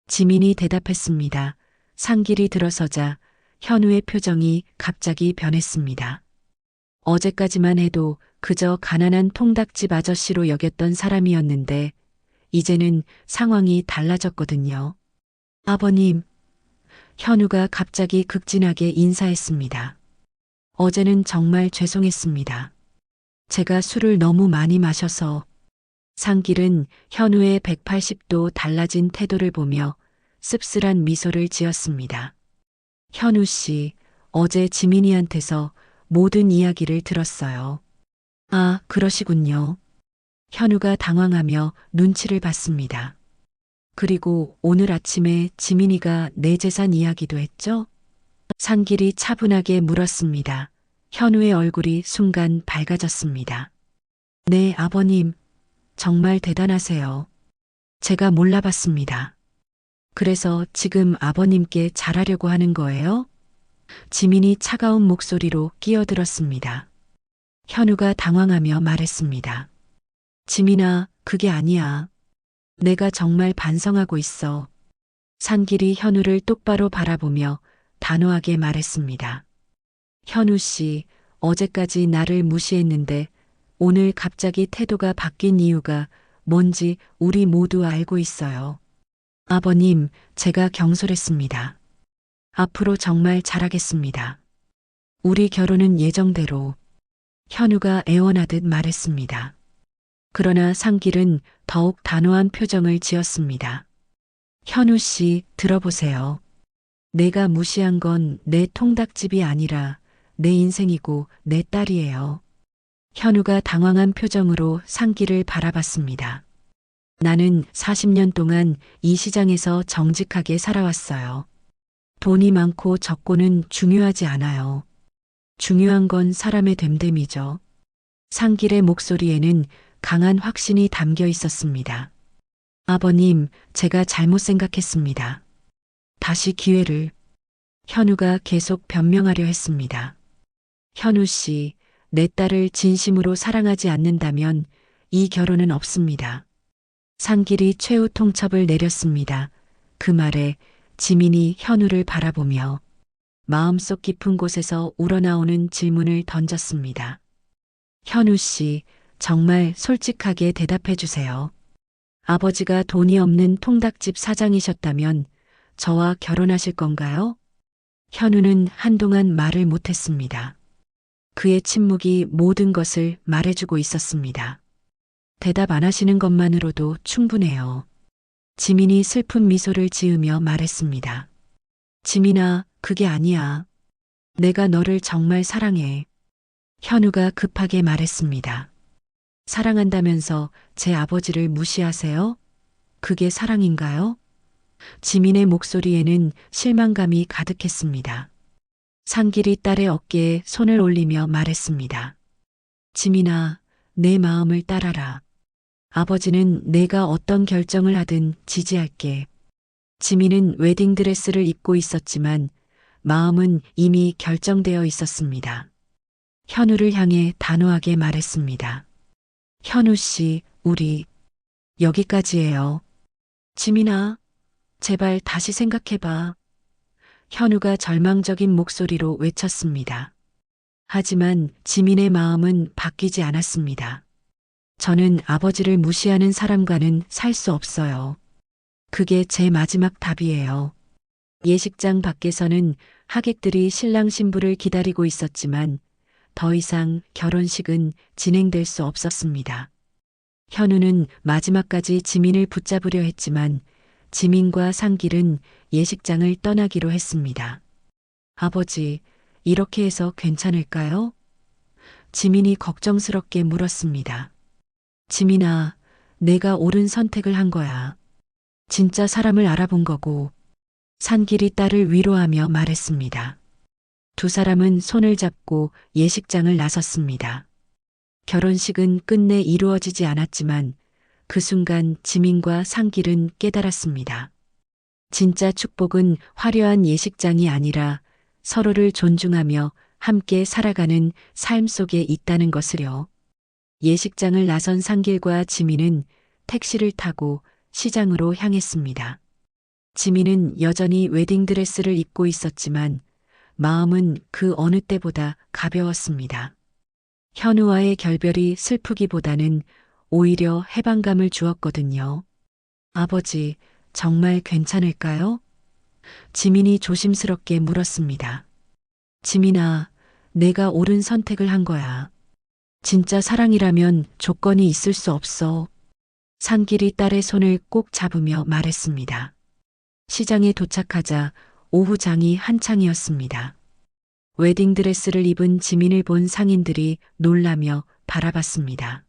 지민이 대답했습니다. 상길이 들어서자 현우의 표정이 갑자기 변했습니다. 어제까지만 해도 그저 가난한 통닭집 아저씨로 여겼던 사람이었는데 이제는 상황이 달라졌거든요. 아버님, 현우가 갑자기 극진하게 인사했습니다. 어제는 정말 죄송했습니다. 제가 술을 너무 많이 마셔서. 상길은 현우의 180도 달라진 태도를 보며 씁쓸한 미소를 지었습니다. 현우 씨, 어제 지민이한테서 모든 이야기를 들었어요. 아, 그러시군요. 현우가 당황하며 눈치를 봤습니다. 그리고 오늘 아침에 지민이가 내 재산 이야기도 했죠? 상길이 차분하게 물었습니다. 현우의 얼굴이 순간 밝아졌습니다. 네, 아버님. 정말 대단하세요. 제가 몰라봤습니다. 그래서 지금 아버님께 잘하려고 하는 거예요? 지민이 차가운 목소리로 끼어들었습니다. 현우가 당황하며 말했습니다. 지민아, 그게 아니야. 내가 정말 반성하고 있어. 상길이 현우를 똑바로 바라보며 단호하게 말했습니다. 현우 씨, 어제까지 나를 무시했는데 오늘 갑자기 태도가 바뀐 이유가 뭔지 우리 모두 알고 있어요. 아버님, 제가 경솔했습니다. 앞으로 정말 잘하겠습니다. 우리 결혼은 예정대로. 현우가 애원하듯 말했습니다. 그러나 상길은 더욱 단호한 표정을 지었습니다. 현우 씨, 들어보세요. 내가 무시한 건 내 통닭집이 아니라 내 인생이고 내 딸이에요. 현우가 당황한 표정으로 상길을 바라봤습니다. 나는 40년 동안 이 시장에서 정직하게 살아왔어요. 돈이 많고 적고는 중요하지 않아요. 중요한 건 사람의 됨됨이죠. 상길의 목소리에는 강한 확신이 담겨 있었습니다. 아버님, 제가 잘못 생각했습니다. 다시 기회를. 현우가 계속 변명하려 했습니다. 현우 씨, 내 딸을 진심으로 사랑하지 않는다면 이 결혼은 없습니다. 상길이 최후 통첩을 내렸습니다. 그 말에 지민이 현우를 바라보며 마음속 깊은 곳에서 우러나오는 질문을 던졌습니다. 현우 씨, 정말 솔직하게 대답해 주세요. 아버지가 돈이 없는 통닭집 사장이셨다면 저와 결혼하실 건가요? 현우는 한동안 말을 못했습니다. 그의 침묵이 모든 것을 말해주고 있었습니다. 대답 안 하시는 것만으로도 충분해요. 지민이 슬픈 미소를 지으며 말했습니다. 지민아, 그게 아니야. 내가 너를 정말 사랑해. 현우가 급하게 말했습니다. 사랑한다면서 제 아버지를 무시하세요? 그게 사랑인가요? 지민의 목소리에는 실망감이 가득했습니다. 상길이 딸의 어깨에 손을 올리며 말했습니다. 지민아, 내 마음을 따라라. 아버지는 내가 어떤 결정을 하든 지지할게. 지민은 웨딩드레스를 입고 있었지만 마음은 이미 결정되어 있었습니다. 현우를 향해 단호하게 말했습니다. 현우 씨, 우리 여기까지예요. 지민아, 제발 다시 생각해봐. 현우가 절망적인 목소리로 외쳤습니다. 하지만 지민의 마음은 바뀌지 않았습니다. 저는 아버지를 무시하는 사람과는 살 수 없어요. 그게 제 마지막 답이에요. 예식장 밖에서는 하객들이 신랑 신부를 기다리고 있었지만 더 이상 결혼식은 진행될 수 없었습니다. 현우는 마지막까지 지민을 붙잡으려 했지만 지민과 상길은 예식장을 떠나기로 했습니다. 아버지, 이렇게 해서 괜찮을까요? 지민이 걱정스럽게 물었습니다. 지민아, 내가 옳은 선택을 한 거야. 진짜 사람을 알아본 거고. 상길이 딸을 위로하며 말했습니다. 두 사람은 손을 잡고 예식장을 나섰습니다. 결혼식은 끝내 이루어지지 않았지만 그 순간 지민과 상길은 깨달았습니다. 진짜 축복은 화려한 예식장이 아니라 서로를 존중하며 함께 살아가는 삶 속에 있다는 것을요. 예식장을 나선 상길과 지민은 택시를 타고 시장으로 향했습니다. 지민은 여전히 웨딩드레스를 입고 있었지만 마음은 그 어느 때보다 가벼웠습니다. 현우와의 결별이 슬프기보다는 오히려 해방감을 주었거든요. 아버지, 정말 괜찮을까요? 지민이 조심스럽게 물었습니다. 지민아, 내가 옳은 선택을 한 거야. 진짜 사랑이라면 조건이 있을 수 없어. 상길이 딸의 손을 꼭 잡으며 말했습니다. 시장에 도착하자 오후 장이 한창이었습니다. 웨딩드레스를 입은 지민을 본 상인들이 놀라며 바라봤습니다.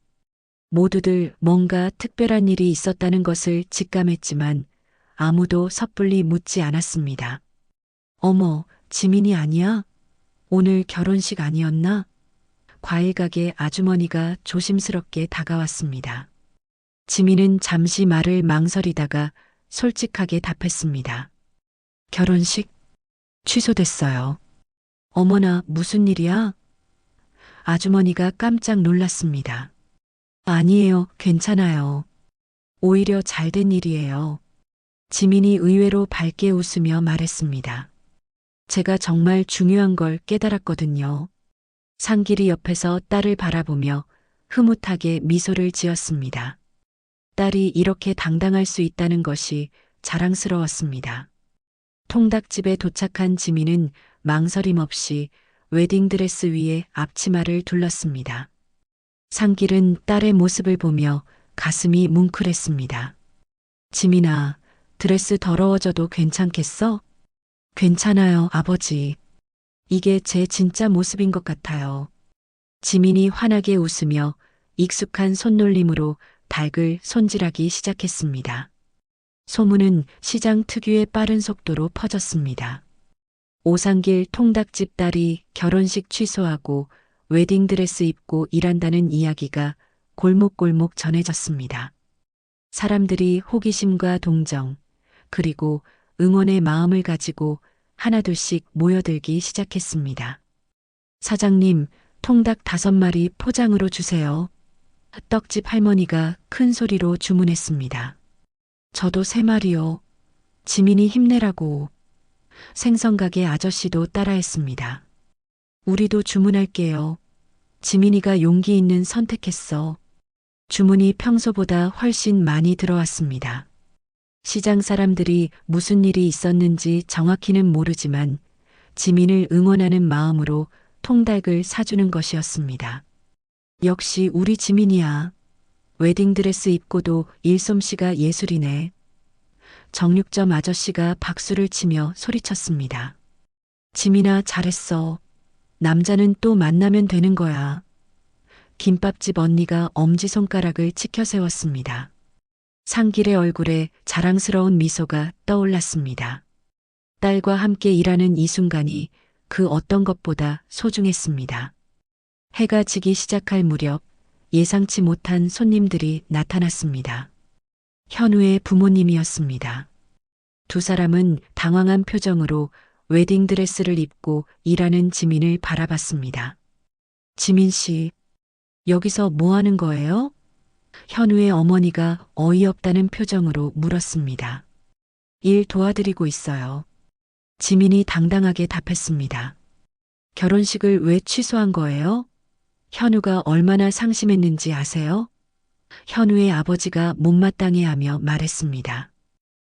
모두들 뭔가 특별한 일이 있었다는 것을 직감했지만 아무도 섣불리 묻지 않았습니다. 어머, 지민이 아니야? 오늘 결혼식 아니었나? 과일 가게 아주머니가 조심스럽게 다가왔습니다. 지민은 잠시 말을 망설이다가 솔직하게 답했습니다. 결혼식? 취소됐어요. 어머나, 무슨 일이야? 아주머니가 깜짝 놀랐습니다. 아니에요, 괜찮아요. 오히려 잘된 일이에요. 지민이 의외로 밝게 웃으며 말했습니다. 제가 정말 중요한 걸 깨달았거든요. 상길이 옆에서 딸을 바라보며 흐뭇하게 미소를 지었습니다. 딸이 이렇게 당당할 수 있다는 것이 자랑스러웠습니다. 통닭집에 도착한 지민은 망설임 없이 웨딩드레스 위에 앞치마를 둘렀습니다. 상길은 딸의 모습을 보며 가슴이 뭉클했습니다. 지민아, 드레스 더러워져도 괜찮겠어? 괜찮아요, 아버지. 이게 제 진짜 모습인 것 같아요. 지민이 환하게 웃으며 익숙한 손놀림으로 닭을 손질하기 시작했습니다. 소문은 시장 특유의 빠른 속도로 퍼졌습니다. 오상길 통닭집 딸이 결혼식 취소하고 웨딩드레스 입고 일한다는 이야기가 골목골목 전해졌습니다. 사람들이 호기심과 동정, 그리고 응원의 마음을 가지고 하나둘씩 모여들기 시작했습니다. 사장님, 통닭 5마리 포장으로 주세요. 떡집 할머니가 큰 소리로 주문했습니다. 저도 3마리요. 지민이 힘내라고. 생선가게 아저씨도 따라했습니다. 우리도 주문할게요. 지민이가 용기 있는 선택했어. 주문이 평소보다 훨씬 많이 들어왔습니다. 시장 사람들이 무슨 일이 있었는지 정확히는 모르지만 지민을 응원하는 마음으로 통닭을 사주는 것이었습니다. 역시 우리 지민이야. 웨딩드레스 입고도 일솜씨가 예술이네. 정육점 아저씨가 박수를 치며 소리쳤습니다. 지민아, 잘했어. 남자는 또 만나면 되는 거야. 김밥집 언니가 엄지손가락을 치켜 세웠습니다. 상길의 얼굴에 자랑스러운 미소가 떠올랐습니다. 딸과 함께 일하는 이 순간이 그 어떤 것보다 소중했습니다. 해가 지기 시작할 무렵 예상치 못한 손님들이 나타났습니다. 현우의 부모님이었습니다. 두 사람은 당황한 표정으로 웨딩드레스를 입고 일하는 지민을 바라봤습니다. 지민 씨, 여기서 뭐 하는 거예요? 현우의 어머니가 어이없다는 표정으로 물었습니다. 일 도와드리고 있어요. 지민이 당당하게 답했습니다. 결혼식을 왜 취소한 거예요? 현우가 얼마나 상심했는지 아세요? 현우의 아버지가 못마땅해하며 말했습니다.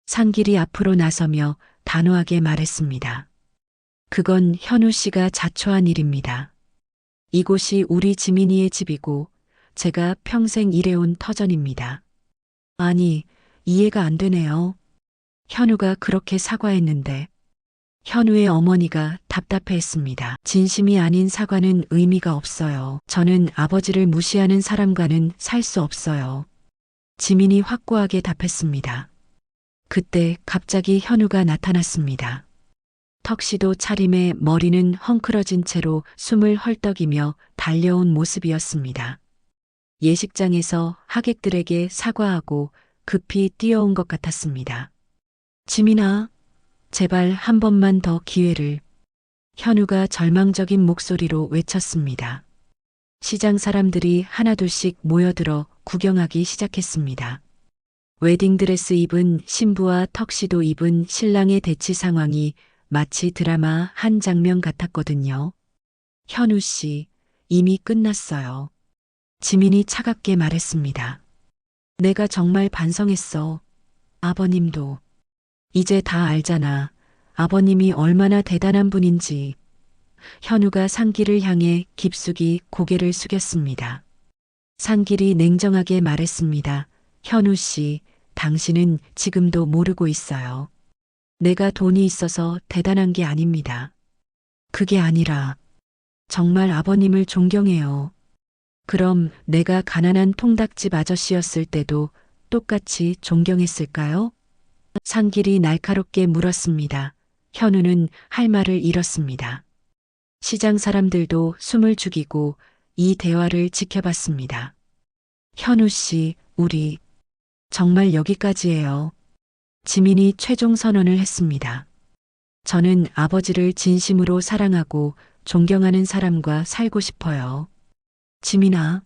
상길이 앞으로 나서며 단호하게 말했습니다. 그건 현우 씨가 자초한 일입니다. 이곳이 우리 지민이의 집이고 제가 평생 일해온 터전입니다. 아니, 이해가 안 되네요. 현우가 그렇게 사과했는데 현우의 어머니가 답답해했습니다. 진심이 아닌 사과는 의미가 없어요. 저는 아버지를 무시하는 사람과는 살 수 없어요. 지민이 확고하게 답했습니다. 그때 갑자기 현우가 나타났습니다. 턱시도 차림에 머리는 헝클어진 채로 숨을 헐떡이며 달려온 모습이었습니다. 예식장에서 하객들에게 사과하고 급히 뛰어온 것 같았습니다. 지민아, 제발 한 번만 더 기회를. 현우가 절망적인 목소리로 외쳤습니다. 시장 사람들이 하나둘씩 모여들어 구경하기 시작했습니다. 웨딩드레스 입은 신부와 턱시도 입은 신랑의 대치 상황이 마치 드라마 한 장면 같았거든요. 현우 씨, 이미 끝났어요. 지민이 차갑게 말했습니다. 내가 정말 반성했어. 아버님도. 이제 다 알잖아. 아버님이 얼마나 대단한 분인지. 현우가 상길을 향해 깊숙이 고개를 숙였습니다. 상길이 냉정하게 말했습니다. 현우 씨, 당신은 지금도 모르고 있어요. 내가 돈이 있어서 대단한 게 아닙니다. 그게 아니라 정말 아버님을 존경해요. 그럼 내가 가난한 통닭집 아저씨였을 때도 똑같이 존경했을까요? 상길이 날카롭게 물었습니다. 현우는 할 말을 잃었습니다. 시장 사람들도 숨을 죽이고 이 대화를 지켜봤습니다. 현우 씨, 우리 정말 여기까지예요. 지민이 최종 선언을 했습니다. 저는 아버지를 진심으로 사랑하고 존경하는 사람과 살고 싶어요. 지민아.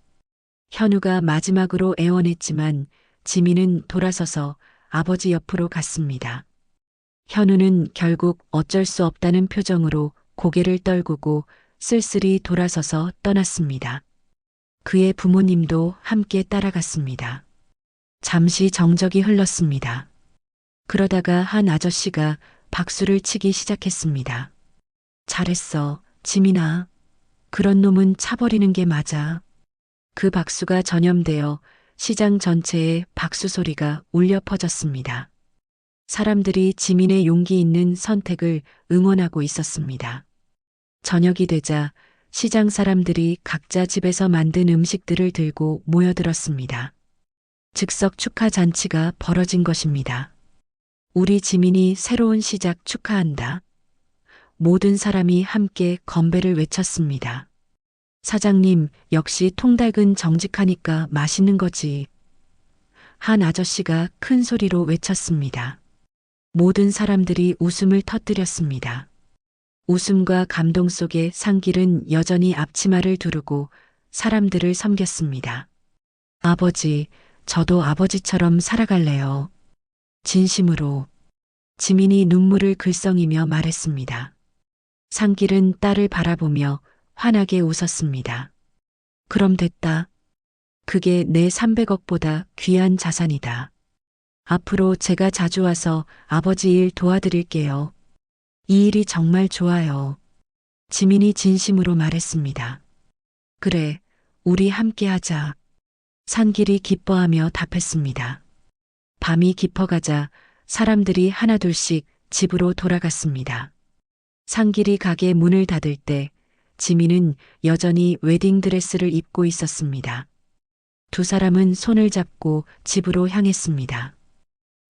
현우가 마지막으로 애원했지만 지민은 돌아서서 아버지 옆으로 갔습니다. 현우는 결국 어쩔 수 없다는 표정으로 고개를 떨구고 쓸쓸히 돌아서서 떠났습니다. 그의 부모님도 함께 따라갔습니다. 잠시 정적이 흘렀습니다. 그러다가 한 아저씨가 박수를 치기 시작했습니다. 잘했어, 지민아. 그런 놈은 차버리는 게 맞아. 그 박수가 전염되어 시장 전체에 박수 소리가 울려 퍼졌습니다. 사람들이 지민의 용기 있는 선택을 응원하고 있었습니다. 저녁이 되자 시장 사람들이 각자 집에서 만든 음식들을 들고 모여들었습니다. 즉석 축하 잔치가 벌어진 것입니다. 우리 지민이 새로운 시작 축하한다. 모든 사람이 함께 건배를 외쳤습니다. 사장님, 역시 통닭은 정직하니까 맛있는 거지. 한 아저씨가 큰 소리로 외쳤습니다. 모든 사람들이 웃음을 터뜨렸습니다. 웃음과 감동 속에 상길은 여전히 앞치마를 두르고 사람들을 섬겼습니다. 아버지, 저도 아버지처럼 살아갈래요. 진심으로. 지민이 눈물을 글썽이며 말했습니다. 상길은 딸을 바라보며 환하게 웃었습니다. 그럼 됐다. 그게 내 300억보다 귀한 자산이다. 앞으로 제가 자주 와서 아버지 일 도와드릴게요. 이 일이 정말 좋아요. 지민이 진심으로 말했습니다. 그래, 우리 함께 하자. 상길이 기뻐하며 답했습니다. 밤이 깊어가자 사람들이 하나둘씩 집으로 돌아갔습니다. 상길이 가게 문을 닫을 때 지민은 여전히 웨딩드레스를 입고 있었습니다. 두 사람은 손을 잡고 집으로 향했습니다.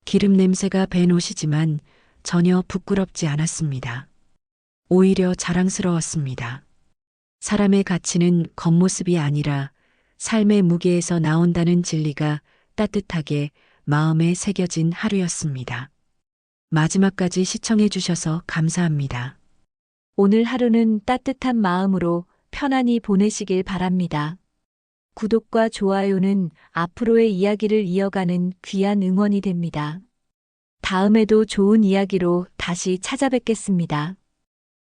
기름 냄새가 밴 옷이지만 전혀 부끄럽지 않았습니다. 오히려 자랑스러웠습니다. 사람의 가치는 겉모습이 아니라 삶의 무게에서 나온다는 진리가 따뜻하게 마음에 새겨진 하루였습니다. 마지막까지 시청해 주셔서 감사합니다. 오늘 하루는 따뜻한 마음으로 편안히 보내시길 바랍니다. 구독과 좋아요는 앞으로의 이야기를 이어가는 귀한 응원이 됩니다. 다음에도 좋은 이야기로 다시 찾아뵙겠습니다.